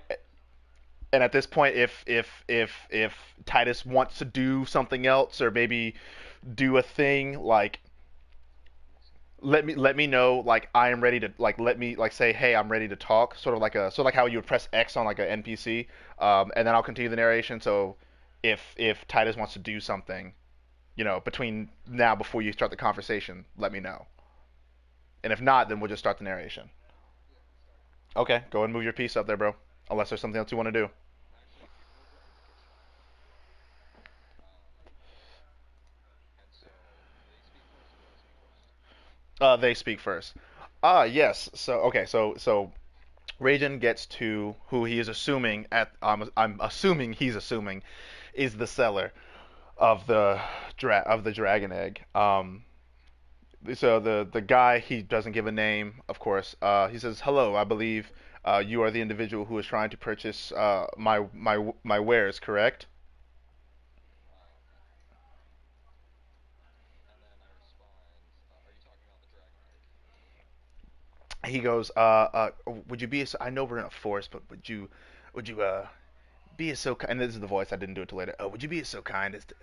and at this point, if Titus wants to do something else or maybe do a thing like let me know like I am ready to like let me like say hey I'm ready to talk sort of like how you would press X on like an NPC, and then I'll continue the narration. So if Titus wants to do something, between now before you start the conversation, let me know. And if not, then we'll just start the narration. Okay, go and move your piece up there, bro. Unless there's something else you want to do. They speak first. Yes. So okay. So Raiden gets to who he is assuming I'm assuming he's assuming is the seller of the dragon egg. So the guy, he doesn't give a name, of course. He says, "Hello, I believe you are the individual who is trying to purchase my wares, correct?" He goes, "Would you be? I know we're in a forest, but would you be so kind?" And this is the voice. I didn't do it till later. Would you be so kind as to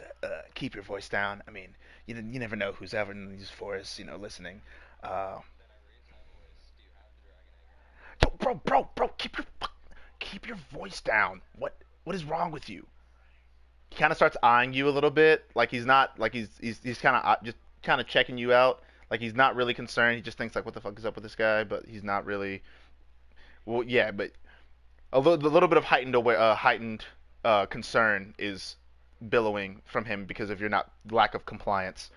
keep your voice down? I mean, you never know who's ever in these forests, listening. Uh, Yo, bro, keep your voice down. What is wrong with you? He kind of starts eyeing you a little bit, like he's not like he's kind of just kind of checking you out. Like he's not really concerned. He just thinks like, what the fuck is up with this guy? But he's not really. Well, yeah, but a little bit of heightened concern is billowing from him because of your not lack of compliance.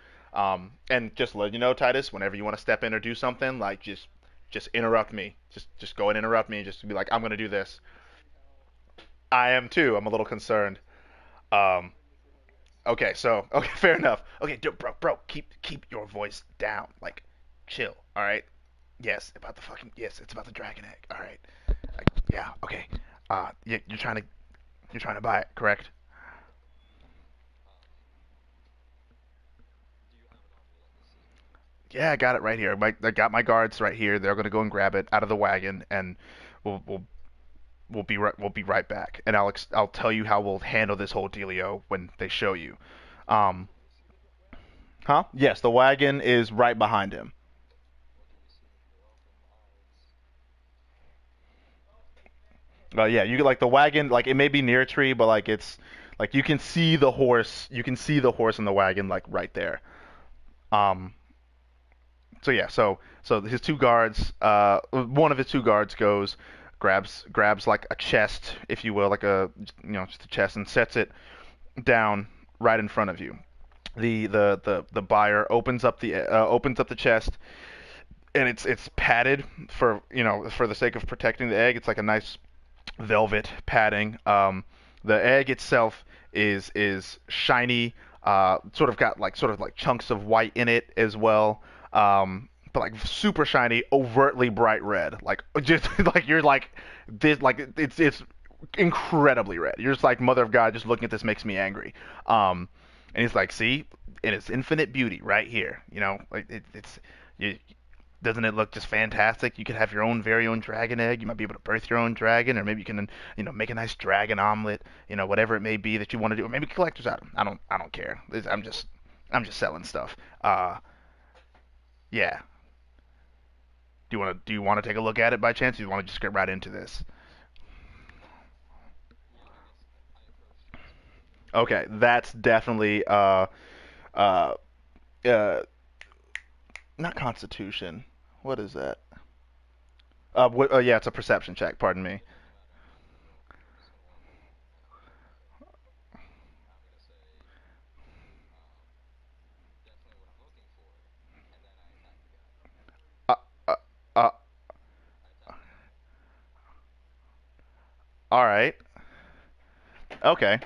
And just let you know, Titus, whenever you want to step in or do something, like just interrupt me. Just go and interrupt me. Just be like, I'm gonna do this. I am too. I'm a little concerned. Um, okay, so okay, fair enough. Okay, bro, keep your voice down. Like, chill. All right. Yes, it's about the dragon egg. All right. Yeah. Okay. You're trying to buy it, correct? Yeah, I got it right here. I got my guards right here. They're gonna go and grab it out of the wagon, and we'll we'll we'll be right back. And I'll tell you how we'll handle this whole dealio when they show you. Um, huh? Yes, the wagon is right behind him. Yeah, you like the wagon, like it may be near a tree, but like it's like you can see the horse. You can see the horse in the wagon like right there. Um, so yeah, so his two guards, one of his two guards goes, grabs like a chest, if you will, like a just a chest, and sets it down right in front of you. The buyer opens up the chest, and it's padded for for the sake of protecting the egg. It's like a nice velvet padding. The egg itself is shiny, sort of like chunks of white in it as well. But like super shiny, overtly bright red. Like just like you're like this like it's incredibly red. You're just like mother of God. Just looking at this makes me angry. And he's like, see, in its infinite beauty right here. Like it's you, doesn't it look just fantastic? You could have your own very own dragon egg. You might be able to birth your own dragon, or maybe you can, make a nice dragon omelet. Whatever it may be that you want to do, or maybe collector's item. I don't care. I'm just selling stuff. Yeah. Do you want to take a look at it by chance? Or do you want to just get right into this? Okay, that's definitely uh uh not Constitution. What is that? Yeah, it's a perception check. Pardon me. Uh, uh, uh, all right. Okay.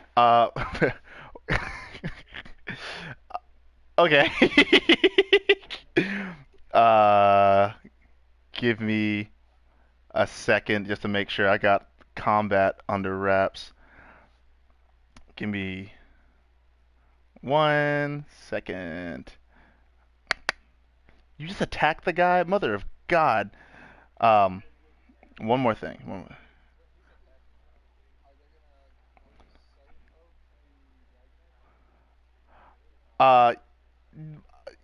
Okay. uh, Give me a second just to make sure I got combat under wraps. Give me 1 second. You just attacked the guy, mother of God. Um, one more thing. One more. Uh,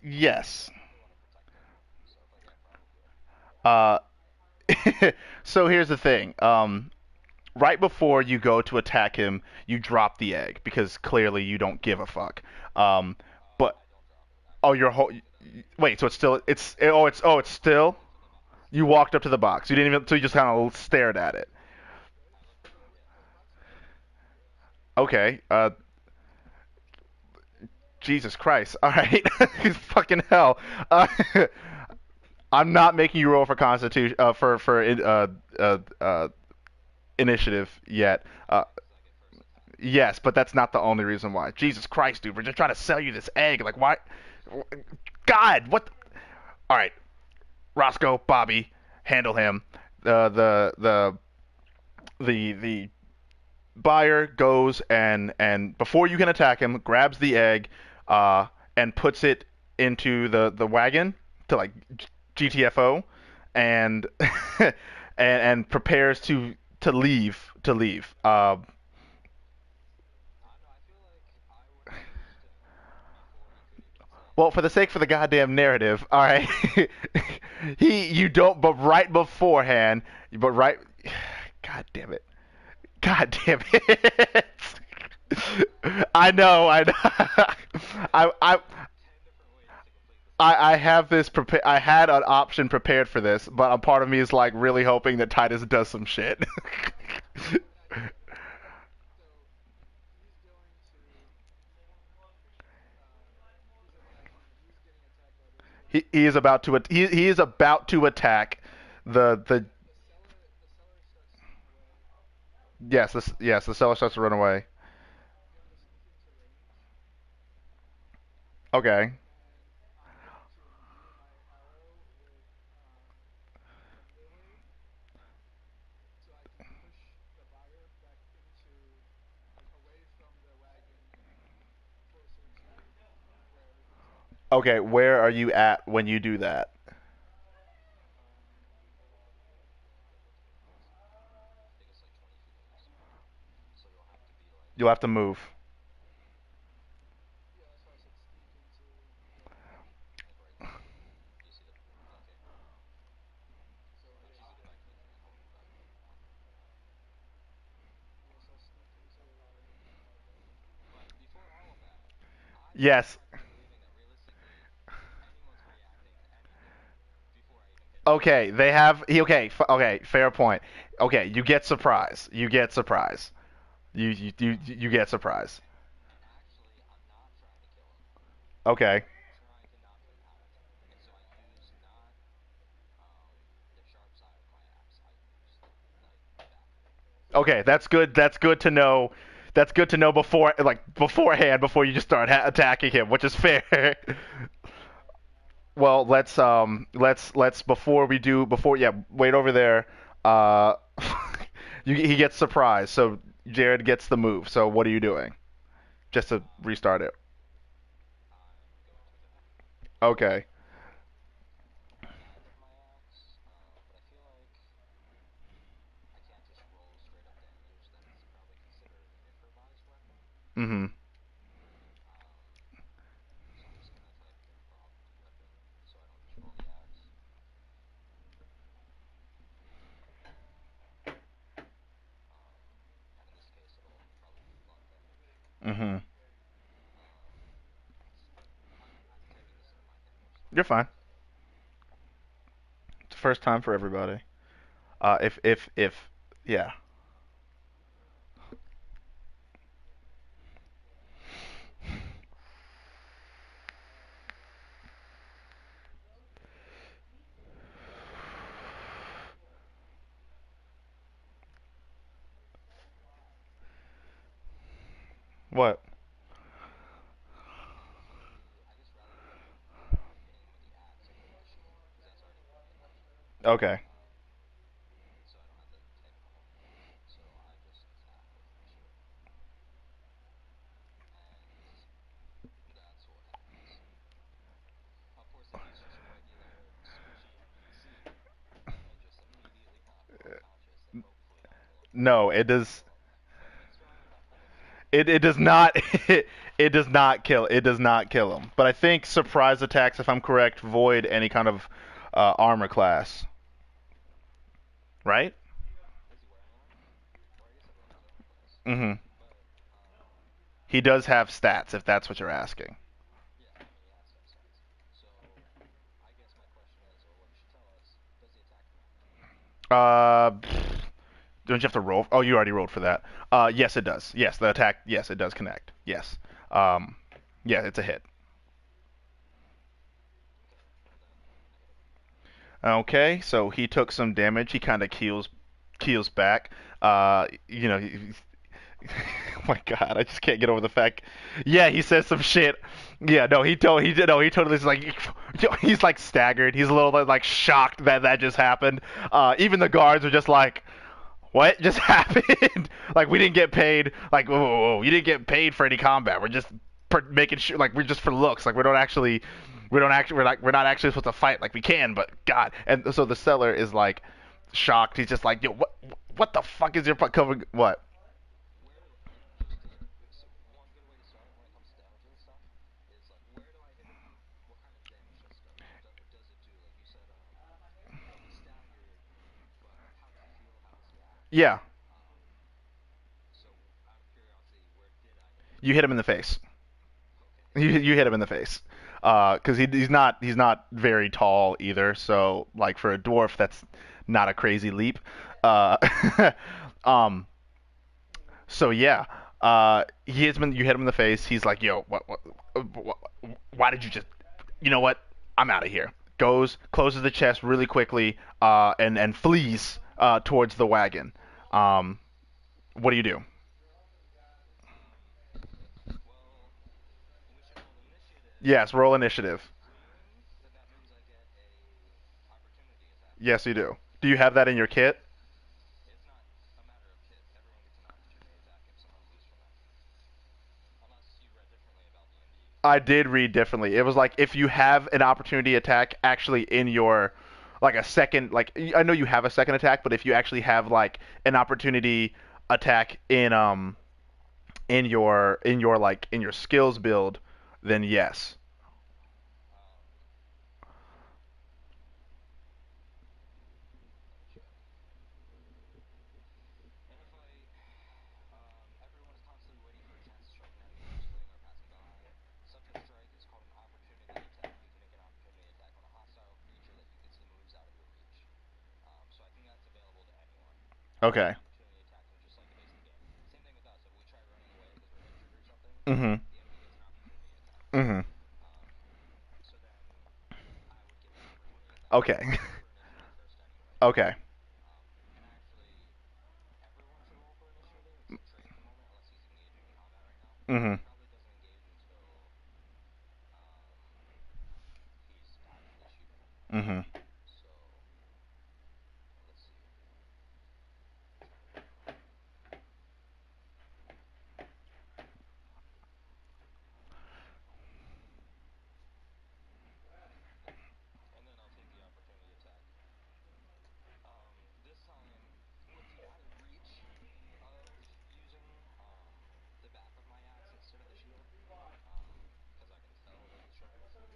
yes. Uh, so here's the thing. Right before you go to attack him, you drop the egg because clearly you don't give a fuck. Um, but oh, your whole wait, so it's still. You walked up to the box. You didn't even. So you just kind of stared at it. Okay. Jesus Christ. All right. Fucking hell. I'm not making you roll for constitution initiative yet. Yes, but that's not the only reason why. Jesus Christ, dude. We're just trying to sell you this egg. Like why? God, what? All right, Roscoe, Bobby, handle him. The buyer goes and before you can attack him, grabs the egg, and puts it into the wagon to like GTFO, and and prepares to leave. Well, for the sake for the goddamn narrative, all right. You don't, but right beforehand, but right. God damn it. God damn it. I know. I I have this prepared. I had an option prepared for this, but a part of me is like really hoping that Titus does some shit. He is about to he is about to attack the yes, the seller starts to run away. Okay. Okay, where are you at when you do that? You'll have to move. Yes. Okay, they have. Okay, okay, fair point. Okay, you get surprise. You get surprise. You get surprise. Okay. Okay, that's good. That's good to know. That's good to know before, like beforehand, before you just start attacking him, which is fair. Well, let's before we do before yeah wait over there. Uh, he gets surprised, so Jared gets the move. So what are you doing? Just to restart it. Okay. Mhm. Mhm. You're fine. It's the first time for everybody. If yeah. What? Okay. No, it does. It does not. It does not kill. It does not kill him. But I think surprise attacks, if I'm correct, void any kind of armor class, right? Mhm. He does have stats, if that's what you're asking. Uh, don't you have to roll? Oh, you already rolled for that. Yes, it does. Yes, the attack. Yes, it does connect. Yes. Um, yeah, it's a hit. Okay, so he took some damage. He kind of keels back. Oh my god, I just can't get over the fact. Yeah, he says some shit. Yeah, no, he did no, he totally is like he's like staggered. He's a little like shocked that that just happened. Even the guards are just like, what just happened? Like we didn't get paid. Like whoa, whoa, whoa, you didn't get paid for any combat. We're just making sure. Like we're just for looks. Like we don't actually we're not actually supposed to fight. Like we can, but God. And so the seller is like shocked. He's just like, yo, what the fuck is your covering? What? Yeah, you hit him in the face. You hit him in the face. Because he's not very tall either. So like for a dwarf, that's not a crazy leap. Uh, um. So yeah. He hits him. You hit him in the face. He's like, yo, what why did you just? You know what? I'm out of here. Goes, closes the chest really quickly, and flees towards the wagon. Um. What do you do? Yes, roll initiative. Yes, you do. Do you have that in your kit? I did read differently. It was like if you have an opportunity attack actually in your like a second like I know you have a second attack, but if you actually have like an opportunity attack in your skills build, then yes. Okay. Mhm. Mhm. Okay. Okay. Mhm. Mhm.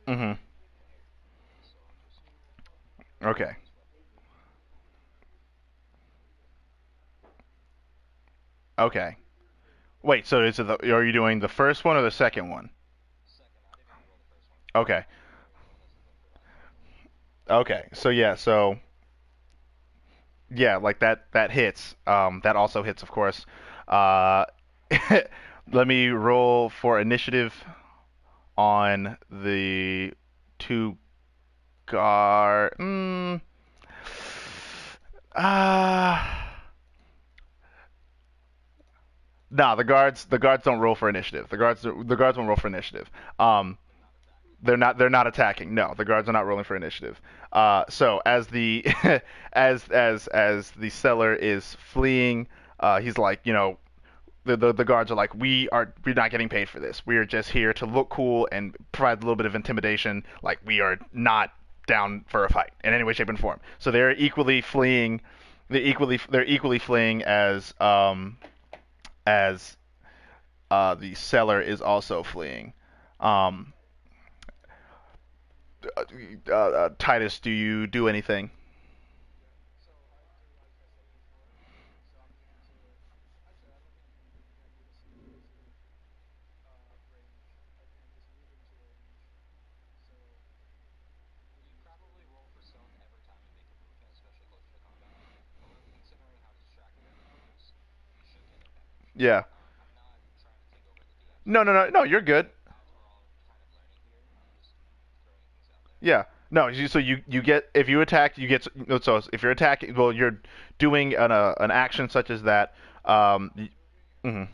Mhm. Okay. Okay. Wait, so are you doing the first one or the second one? Okay. Okay. So yeah, like that hits. That also hits, of course. Uh, let me roll for initiative on the two guard. Ah. Nah, the guards don't roll for initiative. The guards won't roll for initiative. Um, they're not attacking. No, the guards are not rolling for initiative. So as the as the seller is fleeing, he's like, the guards are like, we're not getting paid for this. We are just here to look cool and provide a little bit of intimidation. Like we are not down for a fight in any way, shape, and form. So they're equally fleeing. They're equally fleeing as the seller is also fleeing. Um, Titus, do you do anything? Yeah. No, no, no, no. You're good. Yeah. No. So you get if you attack, you get no, so if you're attacking, well, you're doing an action such as that. Mhm.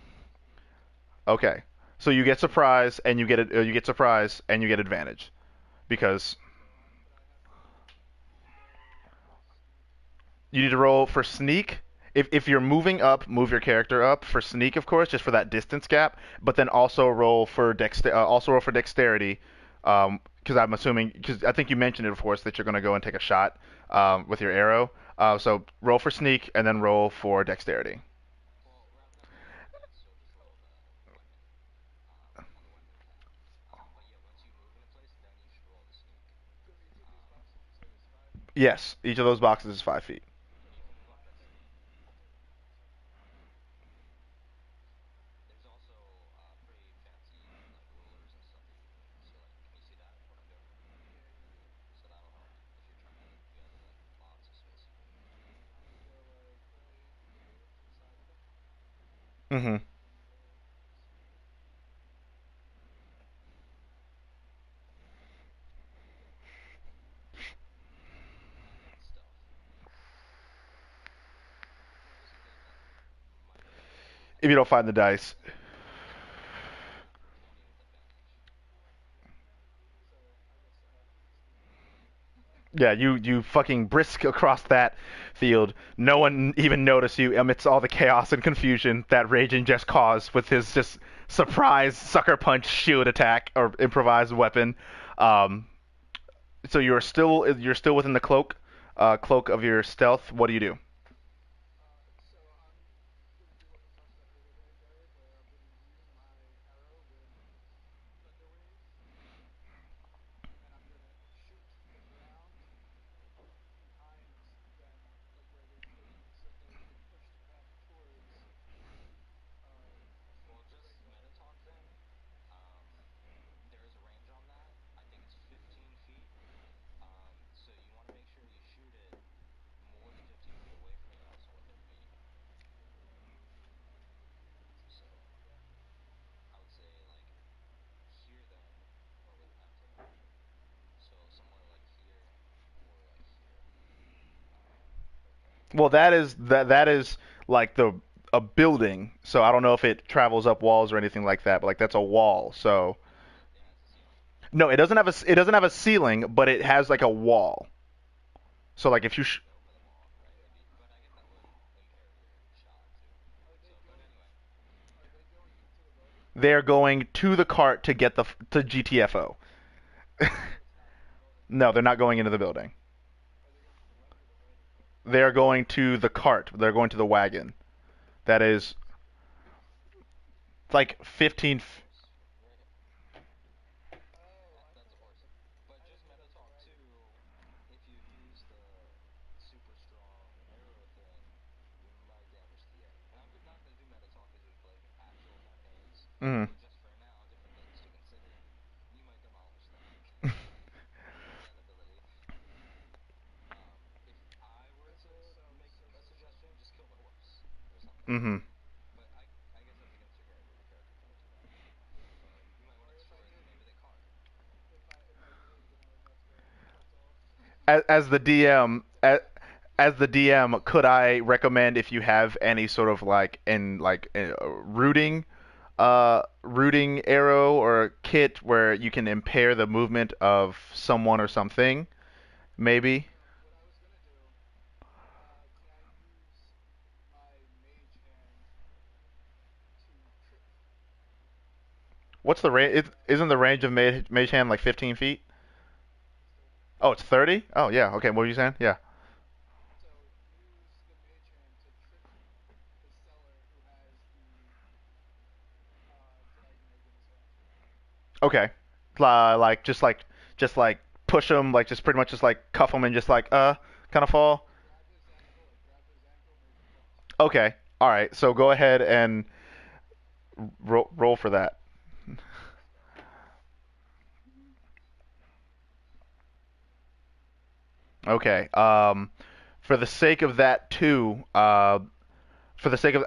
Okay. So you get surprise and you get surprise and you get advantage because you need to roll for sneak. If you're moving up, move your character up for sneak, of course, just for that distance gap. But then also roll for dexterity, because I'm assuming because I think you mentioned it, of course, that you're going to go and take a shot with your arrow. So roll for sneak and then roll for dexterity. Yes, each of those boxes is 5 feet. Mm-hmm. If you don't find the dice, Yeah, you fucking brisk across that field. No one even noticed you amidst all the chaos and confusion that Raging just caused with his just surprise sucker punch shield attack or improvised weapon. Um, so you're still within the cloak of your stealth. What do you do? Well, that is like the a building, so I don't know if it travels up walls or anything like that, but like that's a wall. So no, it doesn't have a ceiling, but it has like a wall. So like if they're going to the cart to get the to GTFO. No, they're not going into the building. They're going to the cart. They're going to the wagon. That is like 15. Mm. Mm-hmm. As the DM, as the DM, could I recommend if you have any sort of like in like rooting arrow or kit where you can impair the movement of someone or something? Maybe. What's the range? Isn't the range of mage hand like 15 feet? Oh, it's 30? Oh yeah. Okay. What were you saying? Yeah. Okay. Like just like push them, like just pretty much just like cuff them and just like kind of fall. Okay. All right. So go ahead and roll for that. Okay. For the sake of that too, for the sake of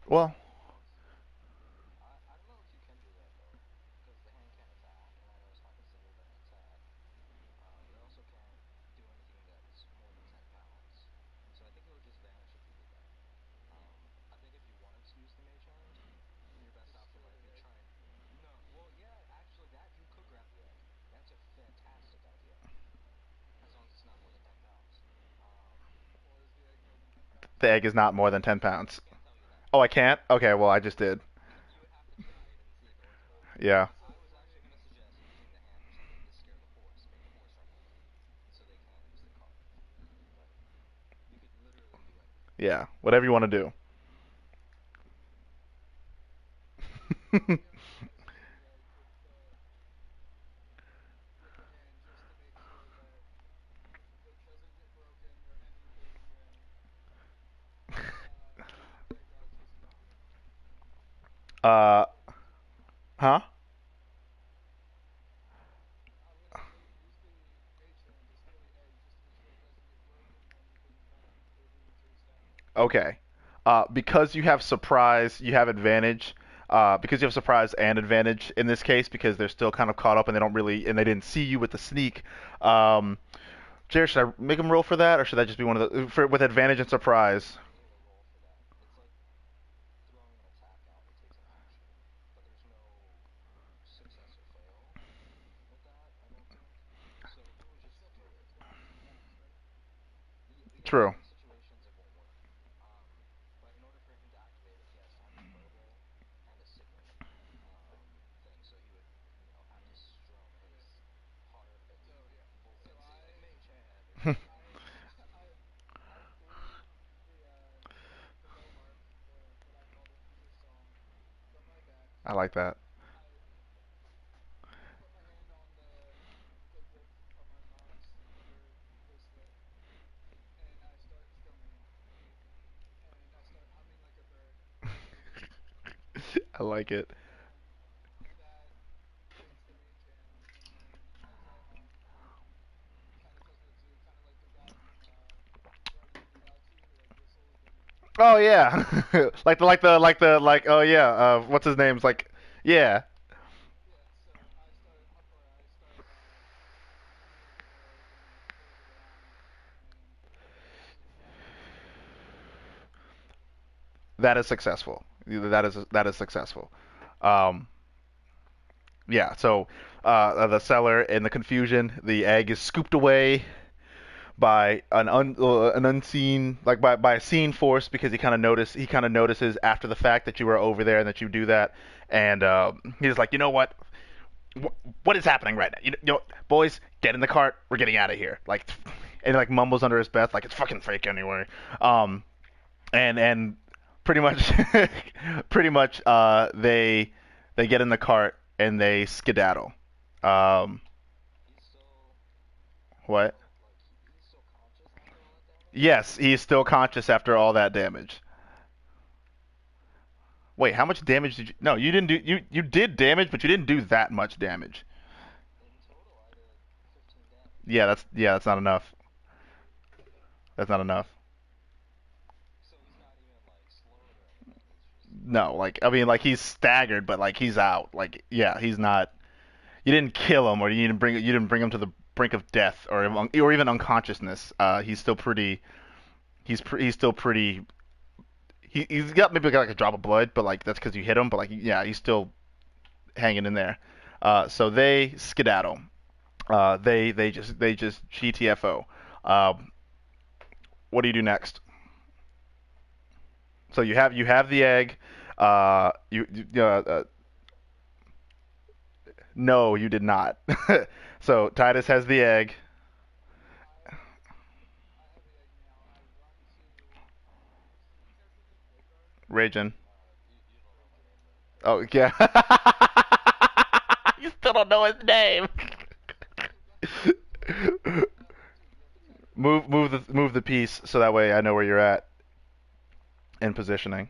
well, the egg is not more than 10 pounds. Oh, I can't. Okay. Well, I just did. Yeah. Yeah. Whatever you want to do. uh, huh? Okay. Because you have surprise, you have advantage. Because you have surprise and advantage in this case, because they're still kind of caught up and they didn't see you with the sneak. Um, Jared, should I make them roll for that, or should that just be one of the with advantage and surprise? True. I like that. I like it. Oh yeah, like oh yeah, what's his name's like yeah. That is successful. That is successful. Um, yeah. So the seller in the confusion, the egg is scooped away by an unseen by a seen force because he kind of notices after the fact that you were over there and that you do that, and he's like, you know what is happening right now? You know, boys, get in the cart. We're getting out of here. Like, and like mumbles under his breath, like it's fucking fake anyway. Um, and pretty much, pretty much, they get in the cart and they skedaddle. Um, what? Yes, he's still conscious after all that damage. Wait, how much damage did you? No, you didn't do. You did damage, but you didn't do that much damage. Yeah, that's not enough. That's not enough. No, like I mean, like he's staggered, but like he's out. Like yeah, he's not. You didn't kill him, or you didn't bring him to the brink of death, or even unconsciousness. He's still pretty. He's still pretty. He's got maybe like a drop of blood, but like that's because you hit him. But like yeah, he's still hanging in there. So they skedaddle. They just GTFO. What do you do next? So you have the egg. No, you did not. So Titus has the egg. Raging. Oh yeah. You still don't know his name. Move the piece so that way I know where you're at in positioning.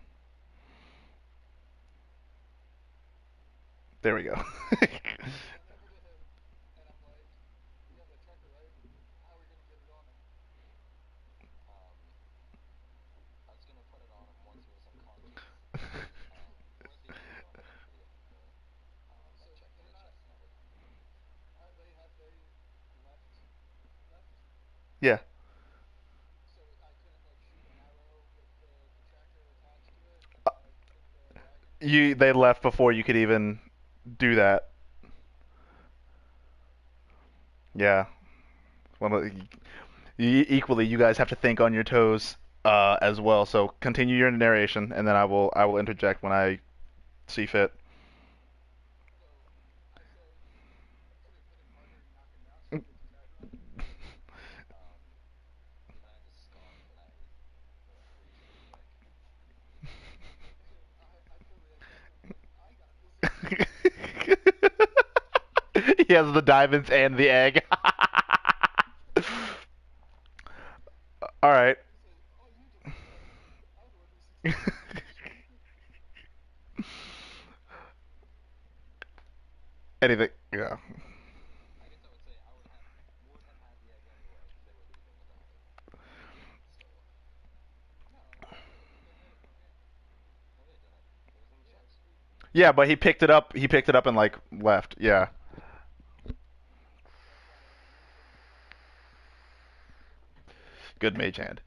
There we go. Yeah. They left before you could even do that. Yeah. Well, equally, you guys have to think on your toes as well. So continue your narration, and then I will interject when I see fit. He has the diamonds and the egg. All right. Anything? Yeah. Yeah, but he picked it up. He picked it up and like left. Yeah. Good mage hand.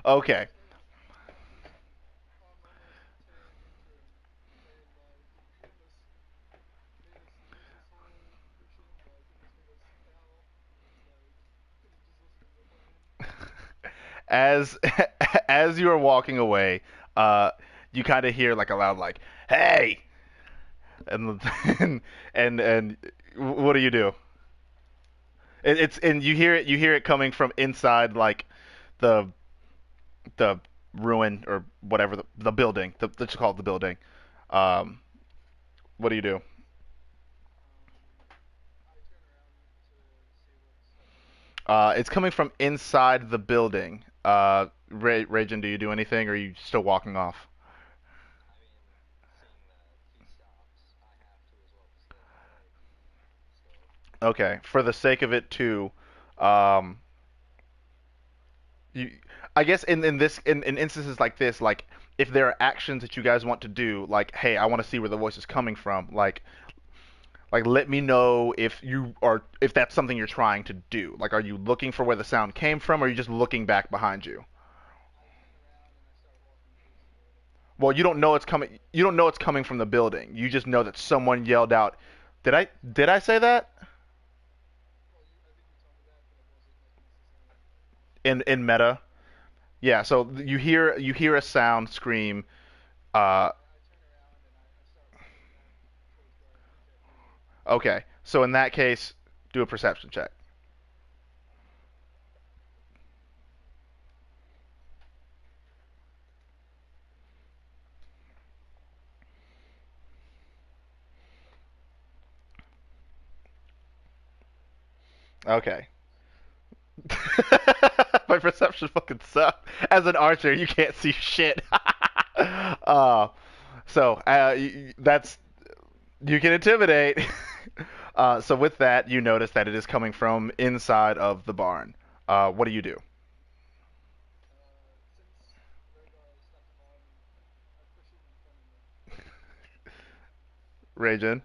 Okay. as as you are walking away, uh, you kind of hear like a loud like, "Hey!" and and what do you do? It's and you hear it coming from inside like the the ruin or whatever the building. Let's just call it the building. Um, what do you do? It's coming from inside the building. Ragin, do you do anything, or are you still walking off? Okay, for the sake of it too, um, you, I guess in instances like this, like if there are actions that you guys want to do, like hey, I want to see where the voice is coming from, like let me know if that's something you're trying to do. Like, are you looking for where the sound came from, or are you just looking back behind you? Well, you don't know it's coming. You don't know it's coming from the building. You just know that someone yelled out. Did I say that in meta? Yeah. So you hear a sound scream. Uh, okay. So in that case, do a perception check. Okay. My perception fucking sucks. As an archer, you can't see shit. uh, that's you can intimidate. So with that, you notice that it is coming from inside of the barn. What do you do, Rajin?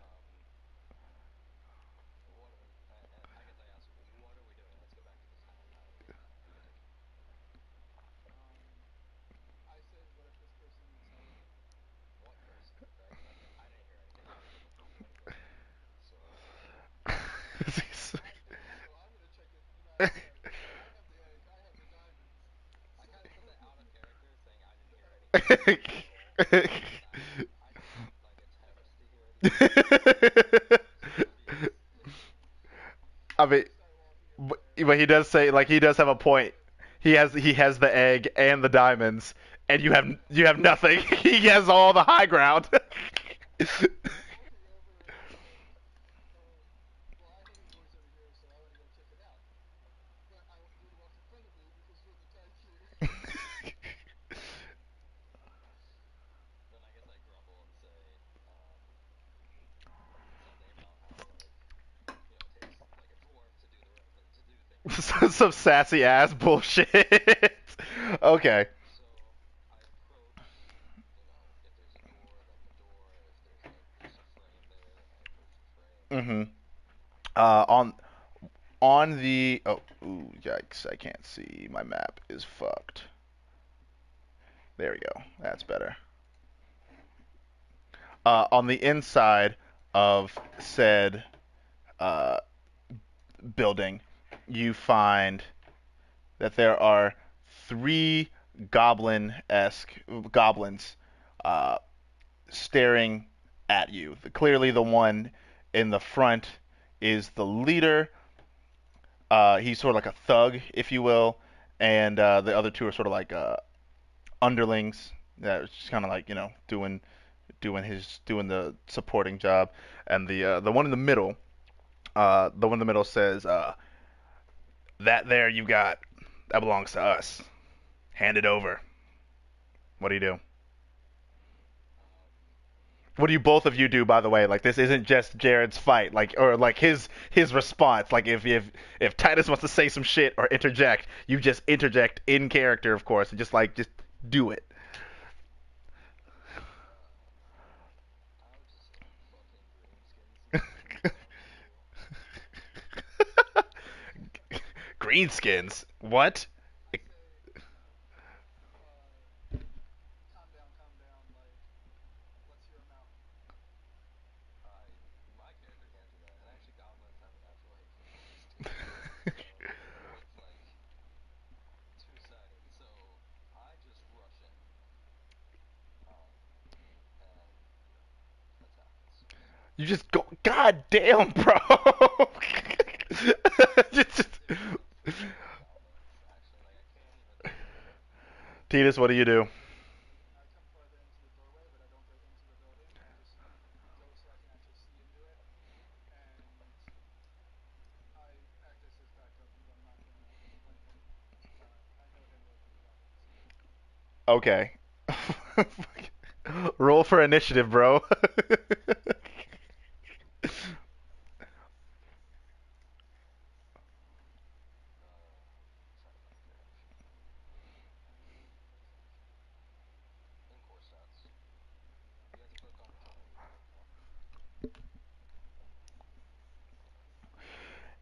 I mean, but he does say like he does have a point. He has the egg and the diamonds, and you have nothing. He has all the high ground. Some sassy ass bullshit. Okay. Mhm. On the ooh yikes! I can't see. My map is fucked. There we go. That's better. On the inside of said uh, building, you find that there are three goblin-esque goblins uh, staring at you. Clearly, the one in the front is the leader. He's sort of like a thug, if you will, and the other two are sort of like underlings. That just kind of like doing the supporting job, and the one in the middle, the one in the middle says, "That there you got, that belongs to us. Hand it over." What do you do? What do you both of you do, by the way? Like this isn't just Jared's fight, like or like his response. Like if Titus wants to say some shit or interject, you just interject in character, of course, and just do it. Greenskins? What? You just go, God damn, bro. Just- Titus, what do you do? Okay. Roll for initiative, bro.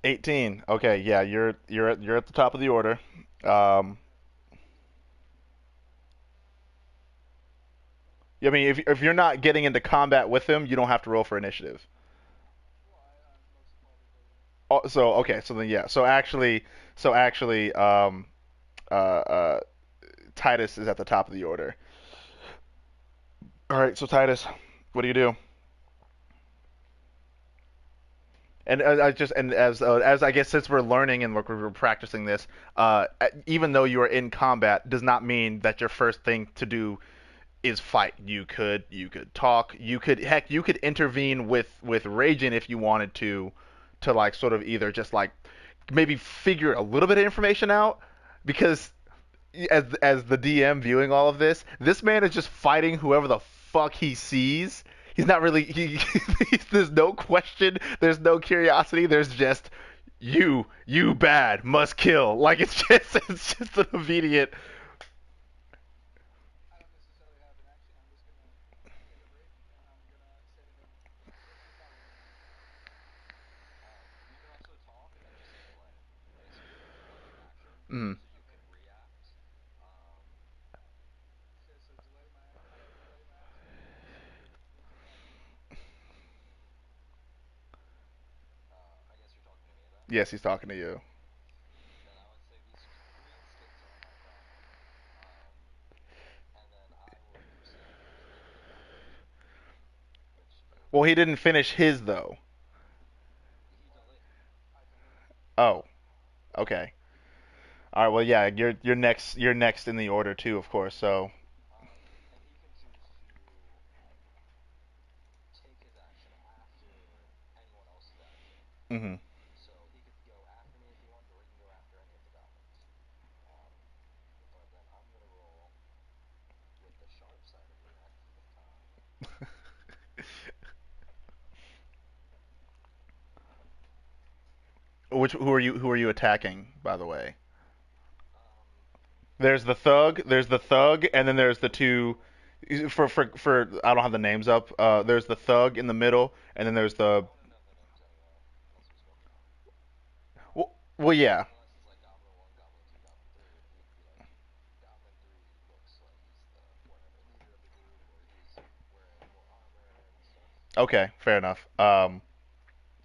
18. Okay, yeah, you're at the top of the order. Um, I mean, if you're not getting into combat with him, you don't have to roll for initiative. Oh, so okay, so then yeah, so actually, uh, Titus is at the top of the order. All right, so Titus, what do you do? And I just and as I guess since we're learning and we're practicing this, even though you are in combat, does not mean that your first thing to do is fight. You could talk. You could intervene with Raging if you wanted to like sort of either just like maybe figure a little bit of information out because as the DM viewing all of this man is just fighting whoever the fuck he sees. He's not really there's no question, there's no curiosity, there's just you bad, must kill. Like it's just an immediate. Mm. Yes, he's talking to you. Well, he didn't finish his though. Oh, okay. All right. Well, yeah, you're next in the order too, of course. So, hmm which who are you attacking, by the way? There's the thug, and then there's the two. For I don't have the names up. There's the thug in the middle, and then there's the. Well, yeah. Okay, fair enough.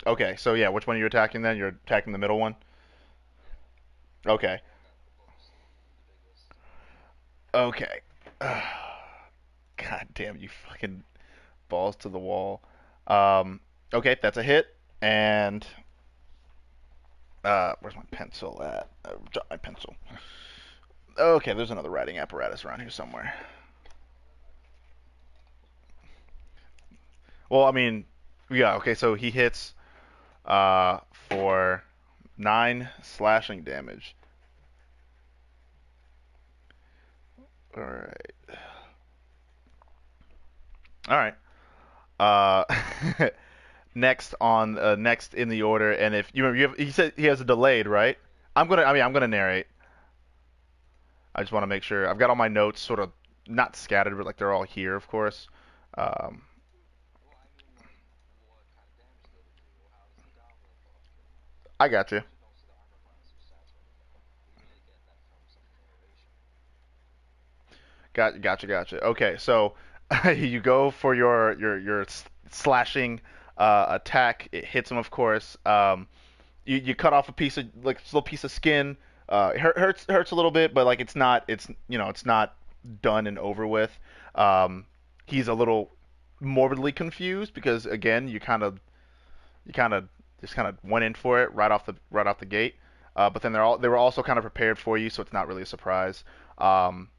Okay, so yeah, which one are you attacking then? You're attacking the middle one. Okay. Okay. God damn you, fucking balls to the wall. Okay, that's a hit, and where's my pencil at? Drop my pencil. Okay, there's another writing apparatus around here somewhere. Well, I mean, yeah. Okay, so he hits for 9 slashing damage. All right. All right. Uh, next in the order, and if he said he has a delayed, right? I'm gonna narrate. I just want to make sure I've got all my notes sort of not scattered, but like they're all here, of course. Um, I got you. Gotcha. Okay, so you go for your slashing attack. It hits him, of course. You cut off a piece of like little piece of skin. It hurts a little bit, but like it's not done and over with. Um, he's a little morbidly confused because again, you kind of just kind of went in for it right off the gate. But then they were also kind of prepared for you, so it's not really a surprise. Um,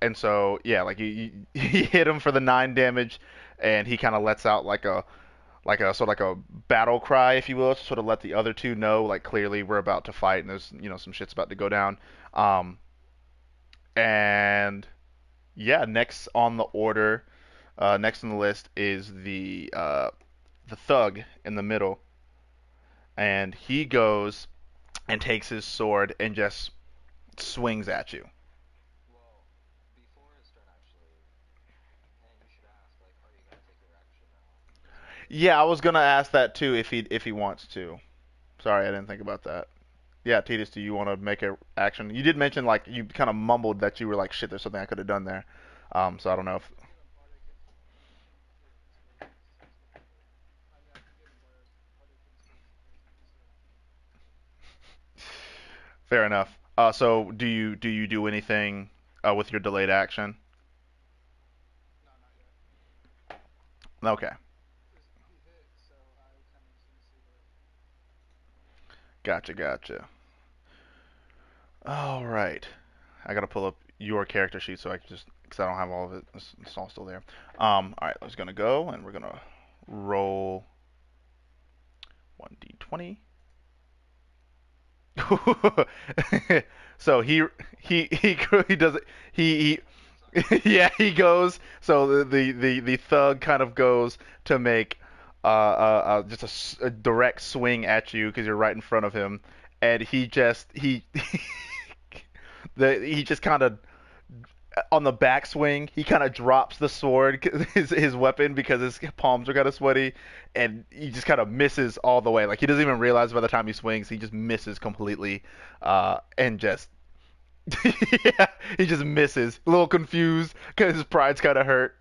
and so yeah, like you hit him for the 9 damage, and he kind of lets out like a sort of like a battle cry, if you will, to sort of let the other two know like clearly we're about to fight and there's some shit's about to go down. Um, and yeah, next on the list is the thug in the middle, and he goes and takes his sword and just swings at you. Yeah, I was gonna ask that too if he wants to. Sorry, I didn't think about that. Yeah, Titus, do you want to make a action? You did mention like you kind of mumbled that you were like, shit, there's something I could have done there. So I don't know if. Fair enough. So do you do anything with your delayed action? Okay, gotcha, gotcha. All right, I gotta pull up your character sheet so I can just because I don't have all of it. It's all still there. All right, I was gonna go and we're gonna roll 1d20. So he does it. Yeah, he goes. So the thug kind of goes to make just a direct swing at you because you're right in front of him, and he just kind of on the backswing, he kind of drops the sword, his weapon, because his palms are kind of sweaty, and he just kind of misses all the way. Like he doesn't even realize by the time he swings, he just misses completely, and just yeah, he just misses. A little confused because his pride's kind of hurt.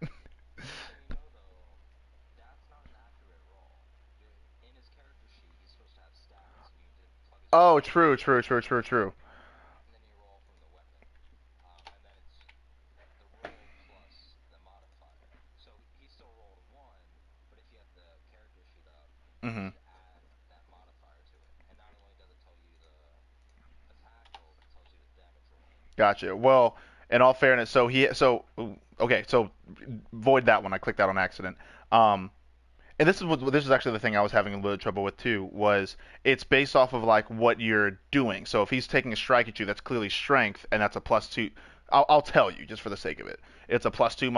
Oh, true, true, true, true, true. Hmm. Gotcha. Well, in all fairness, okay, so void that one. I clicked that on accident. Um, and this is actually the thing I was having a little trouble with too. Was it's based off of like what you're doing. So if he's taking a strike at you, that's clearly strength, and that's a plus two. I'll tell you just for the sake of it. It's a plus two.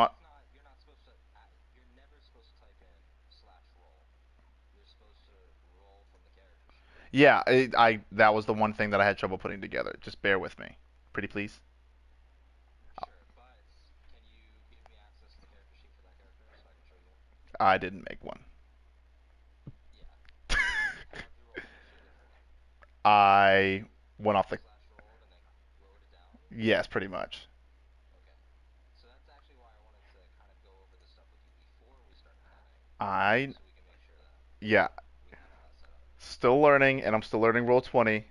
Yeah, I that was the one thing that I had trouble putting together. Just bear with me, pretty please. I didn't make one. I went off the. Yes, pretty much. I yeah, still learning, and I'm still learning roll 20,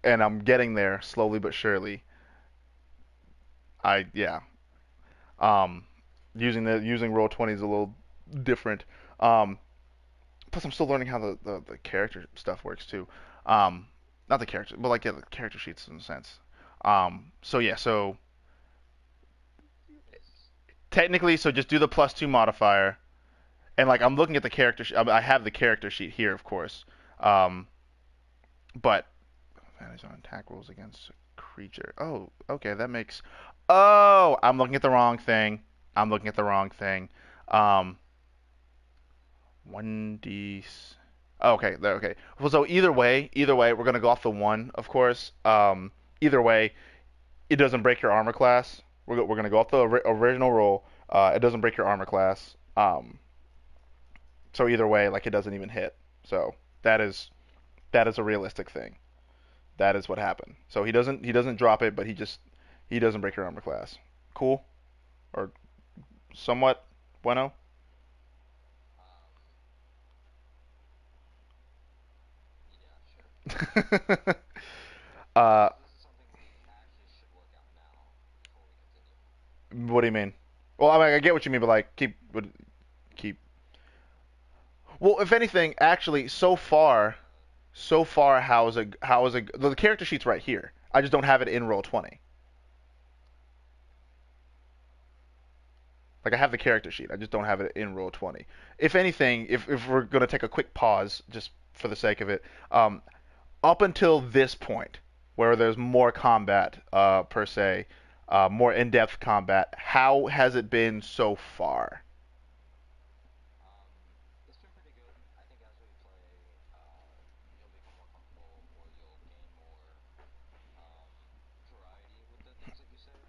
and I'm getting there slowly but surely. I yeah. Um, using roll 20 is a little different. Um, plus I'm still learning how the character stuff works too. Um, not the character, but like yeah, the character sheets in a sense. So yeah, so technically, so just do the plus two modifier, and like I'm looking at the character. I have the character sheet here, of course. Um, but advantage on attack rolls against a creature. Oh, okay, that makes. Oh, I'm looking at the wrong thing. I'm looking at the wrong thing. Um, 1d. Oh, okay, there. Okay. Well, so either way, we're gonna go off the one, of course. Either way, it doesn't break your armor class. We're gonna go off the original roll. It doesn't break your armor class. So either way, like it doesn't even hit. So that is that is a realistic thing. That is what happened. So he doesn't drop it, but he doesn't break your armor class. Cool or somewhat bueno. uh, what do you mean? Well, I mean, I get what you mean, but like keep. keep. Well, if anything, actually, so far, how is a the character sheet's right here. I just don't have it in roll 20. Like I have the character sheet, I just don't have it in roll 20. If anything, if we're gonna take a quick pause, just for the sake of it, up until this point, where there's more combat, per se, more in-depth combat, how has it been so far?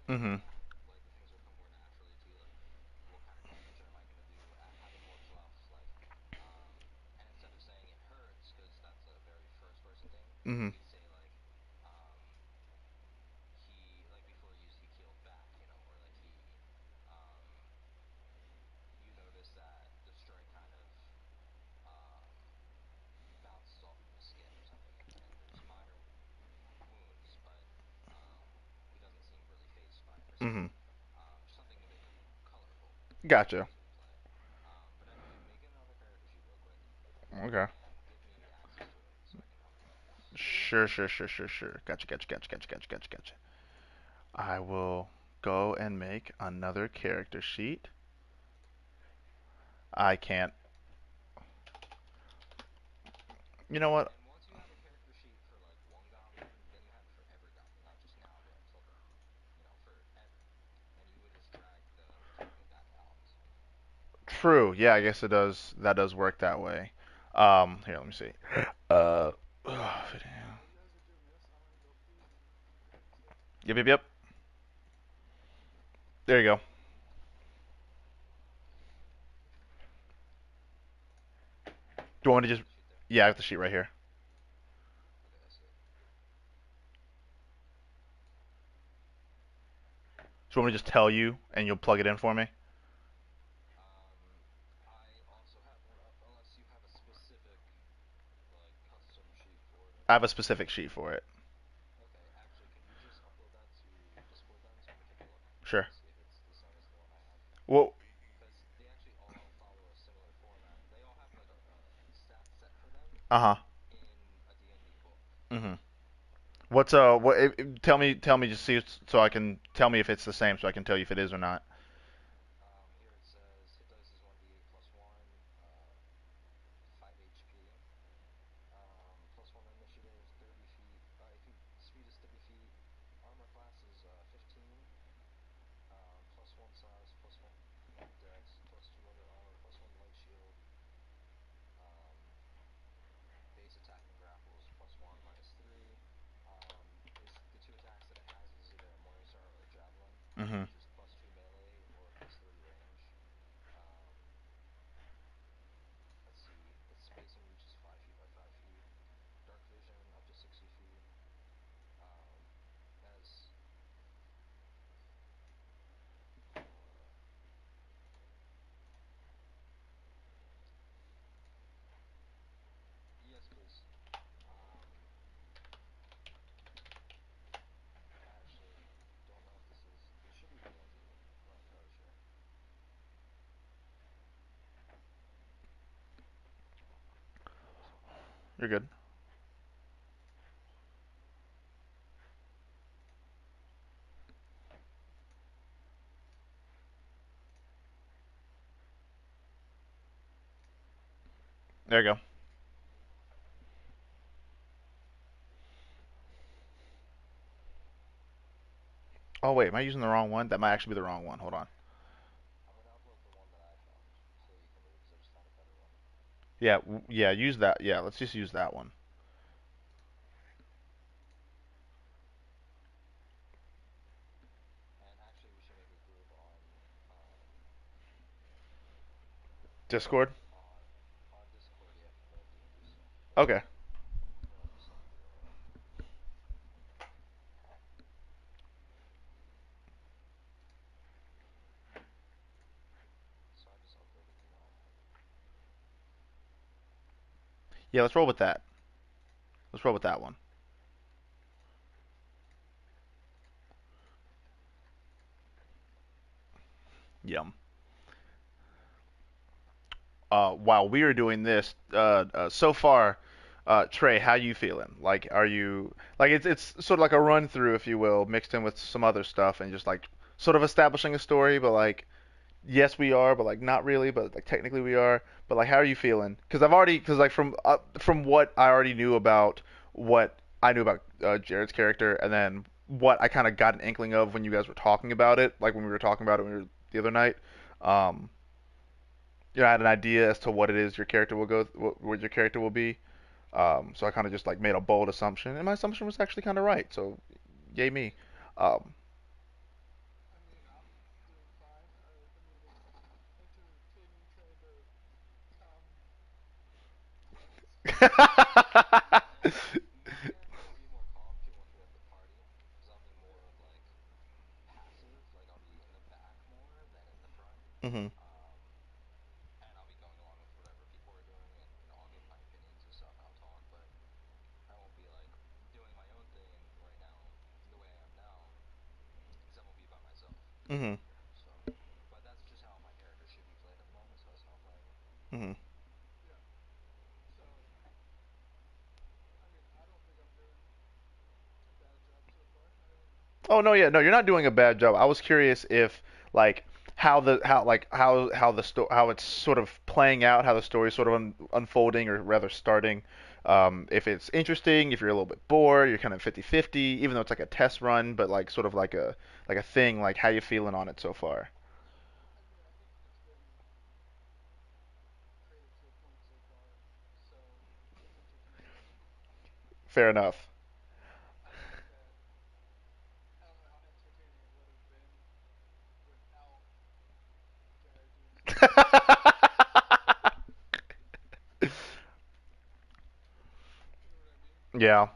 Mm-hmm. Mm-hmm. Mm-hmm. Gotcha. Okay. Sure, sure, sure, sure, sure. Gotcha, gotcha, gotcha, gotcha, gotcha, gotcha, gotcha. I will go and make another character sheet. I can't. You know what? True. Yeah, I guess it does. That does work that way. Here, let me see. Uh, yep, yep, yep. There you go. Do you want me to just? Yeah, I have the sheet right here. So you want me to just tell you, and you'll plug it in for me? I have a specific sheet for it. Sure. Well, uh huh. Mhm. What's what? Tell me, just see so I can tell me if it's the same, so I can tell you if it is or not. Mhm. You're good. There you go. Oh wait, am I using the wrong one? That might actually be the wrong one. Hold on. Yeah, yeah. Use that. Yeah, let's just use that one. Discord. Okay. Yeah, let's roll with that. Let's roll with that one. Yum. while we are doing this, so far, Trey, how you feeling? Like, are you like it's sort of like a run through, if you will, mixed in with some other stuff, and just like sort of establishing a story, but like yes we are, but like not really, but like technically we are. But like, how are you feeling? Because like from what I already knew about what I knew about Jared's character, and then what I kind of got an inkling of when you guys were talking about it, like when we were talking about it when we were, the other night. Um, I had an idea as to what it is your character will go, what your character will be. So I kind of just like made a bold assumption, and my assumption was actually kind of right. So, yay me. Um, hmm. Hmm. Hmm. Oh no, yeah, no, you're not doing a bad job. I was curious if like how the how it's sort of playing out, how the story's sort of unfolding, or rather starting. If it's interesting, if you're a little bit bored, you're kind of 50-50, even though it's like a test run, but like sort of like a thing. Like, how you feeling on it so far? Fair enough. Yeah,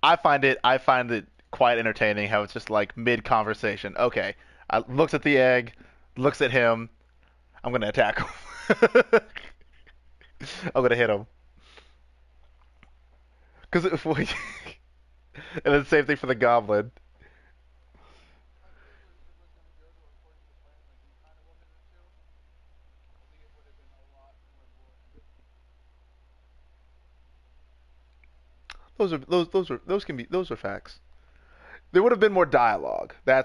I find it quite entertaining how it's just like mid conversation. Okay, I looks at the egg, looks at him. I'm gonna attack him. I'm gonna hit him. Cause it, and then same thing for the goblin. Those can be those are facts. There would have been more dialogue. There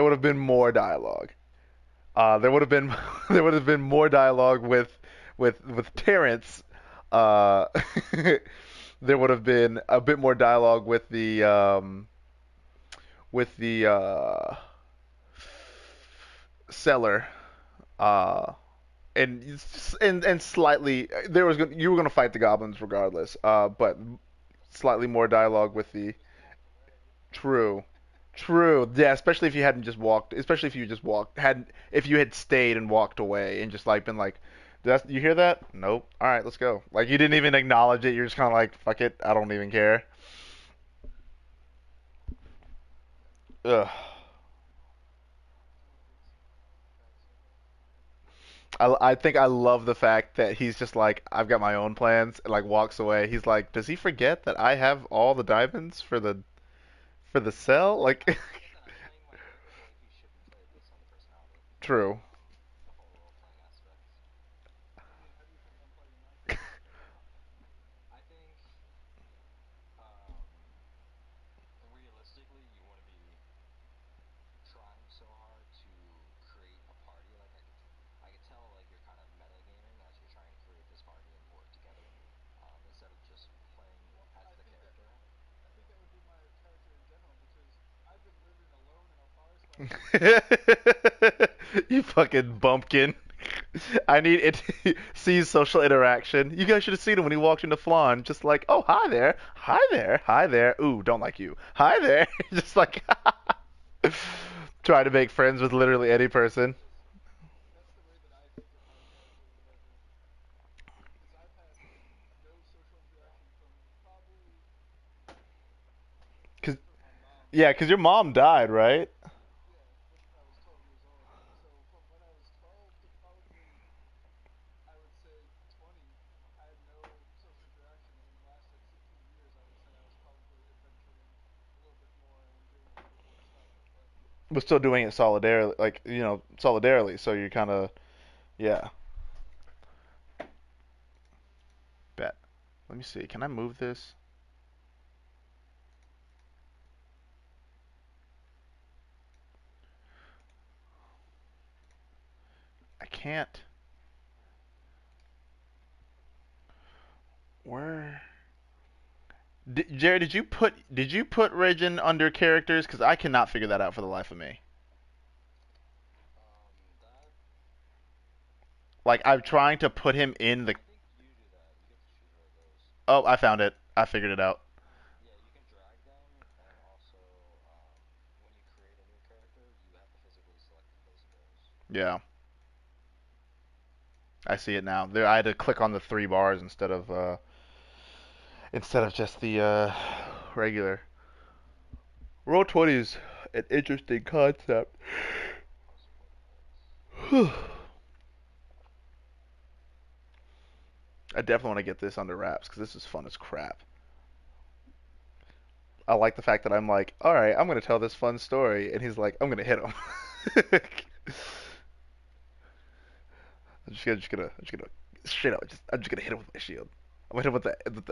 would have been more dialogue. There would have been there would have been more dialogue with Terrence. Uh, there would have been a bit more dialogue with the seller. Uh, and slightly there was you were gonna fight the goblins regardless. But slightly more dialogue with the true. True. Yeah, especially if you hadn't just walked, especially if you just walked, had if you had stayed and walked away and just like been like, you hear that? Nope. All right, let's go. Like, you didn't even acknowledge it. You're just kind of like, fuck it, I don't even care. Ugh. I think I love the fact that he's just like, I've got my own plans, and like walks away. He's like, does he forget that I have all the diamonds for the cell? Like, true. You fucking bumpkin. I need it. Sees social interaction. You guys should have seen him when he walked into Flan. Just like, oh, hi there, hi there, hi there. Ooh, don't like you. Hi there. Just like try to make friends with literally any person. Cause yeah, cause your mom died, right? But still doing it solidarily, like solidarily. So you're kind of yeah. Let me see. Can I move this? I can't. Where? Jared, did you put Regin under characters? Because I cannot figure that out for the life of me. Like I'm trying to put him in the. Oh, I found it. I figured it out. Yeah, I see it now. There, I had to click on the three bars instead of just the regular. Roll 20 is an interesting concept. I definitely want to get this under wraps because this is fun as crap. I like the fact that I'm like, all right, I'm gonna tell this fun story, and he's like, I'm gonna hit him. I'm just gonna straight up. I'm just gonna hit him with my shield. I'm gonna hit him with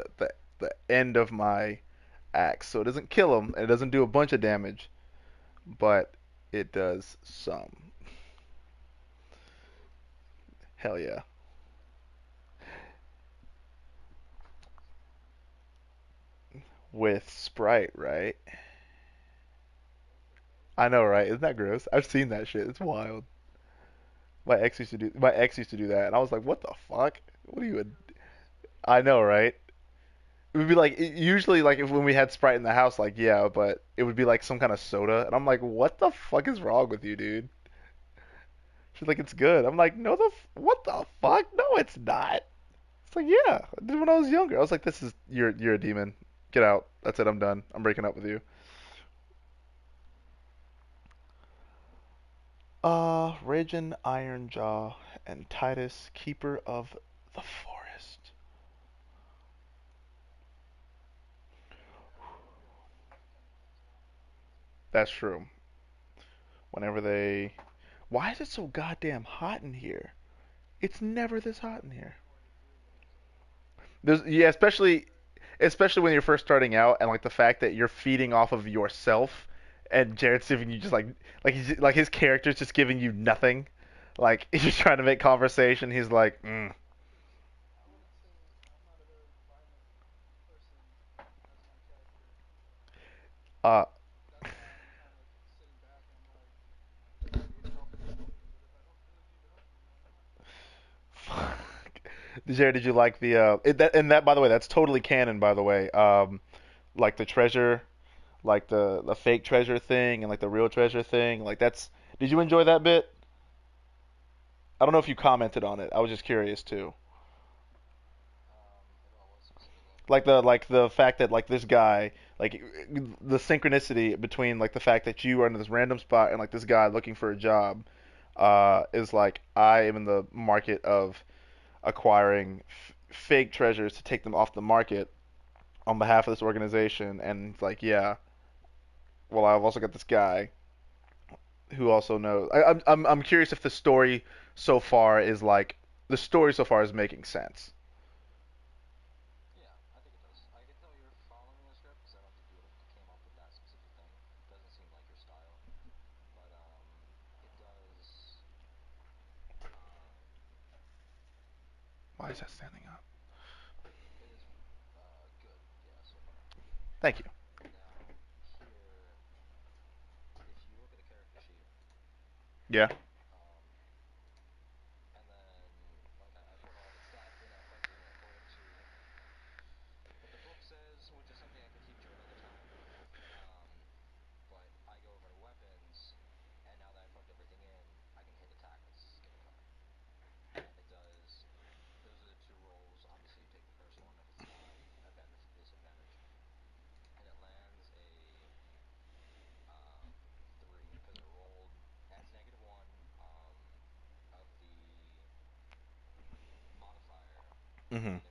the end of my axe, so it doesn't kill him and it doesn't do a bunch of damage, but it does some. Hell yeah. With Sprite, right? I know, right? Isn't that gross? I've seen that shit. It's wild. My ex used to do that, and I was like, "What the fuck? What are you?" I know, right? It would be like usually like if when we had Sprite in the house, like yeah, but it would be like some kind of soda, and I'm like, "What the fuck is wrong with you, dude?" She's like, "It's good." I'm like, "No, what the fuck? No, it's not." It's like, "Yeah, I did when I was younger." I was like, "This is you're a demon. Get out. That's it. I'm done. I'm breaking up with you." Ragin Ironjaw and Titus, Keeper of the Forest. That's true. Whenever they, why is it so goddamn hot in here? It's never this hot in here. There's yeah, especially when you're first starting out, and like the fact that you're feeding off of yourself, and Jared's giving you just like his character's just giving you nothing. Like he's just trying to make conversation. He's like, uh, Jared, did you like the that by the way, that's totally canon by the way. Like the treasure, like the fake treasure thing and like the real treasure thing. Like that's. Did you enjoy that bit? I don't know if you commented on it. I was just curious too. Like the fact that like this guy like the synchronicity between like the fact that you are in this random spot and like this guy looking for a job is like I am in the market of acquiring fake treasures to take them off the market on behalf of this organization, and it's like yeah, well I've also got this guy who also knows. I'm curious if the story so far is like the story so far is making sense. Why is that standing up? Thank you. Yeah. Mhm.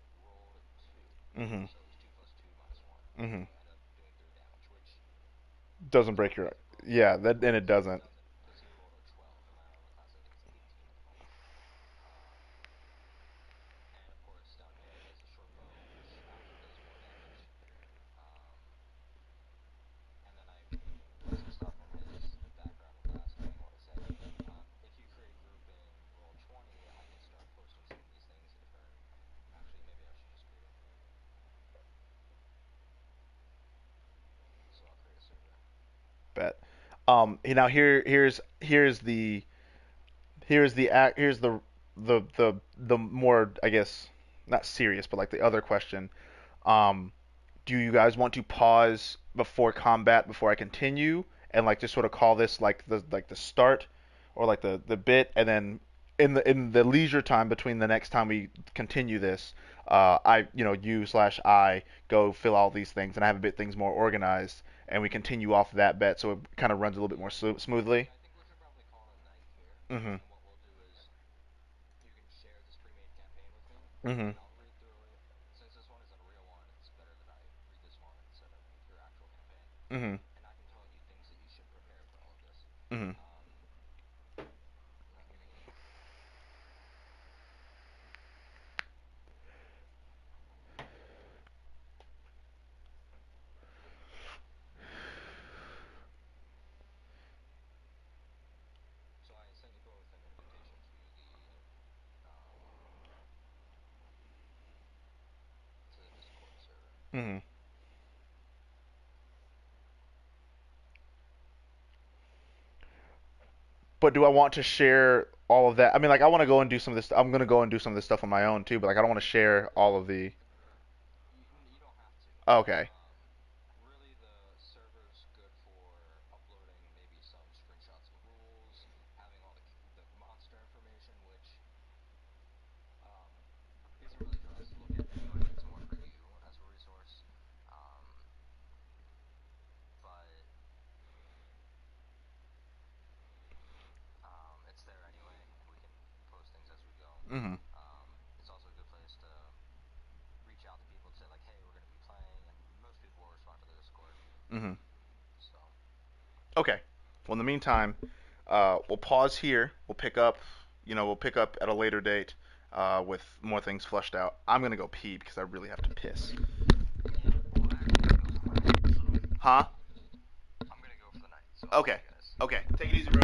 Mhm. Mhm. Doesn't break your. Yeah, that and it doesn't. Now here's the more, I guess, not serious, but like the other question. Um, do you guys want to pause before combat before I continue and like just sort of call this like the start or like the bit, and then in the leisure time between the next time we continue this, I you slash I go fill all these things and I have a bit things more organized and we continue off of that bet so it kind of runs a little bit more smoothly. Mhm. Mhm. Mhm. Mhm. Mhm. But do I want to share all of that? I mean, like, I want to go and do some of this. I'm gonna go and do some of this stuff on my own too, but like, I don't want to share all of the. Okay. Mhm. Mhm. Okay. Well, in the meantime, we'll pause here. We'll pick up at a later date with more things fleshed out. I'm gonna go pee because I really have to piss. Huh? Okay. Okay. Take it easy, bro.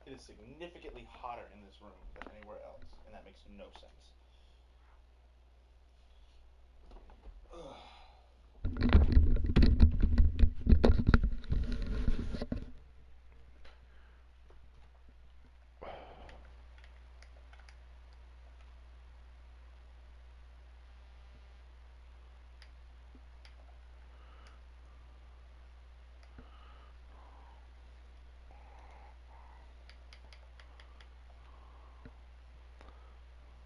It is significantly hotter in this room than anywhere else, and that makes no sense.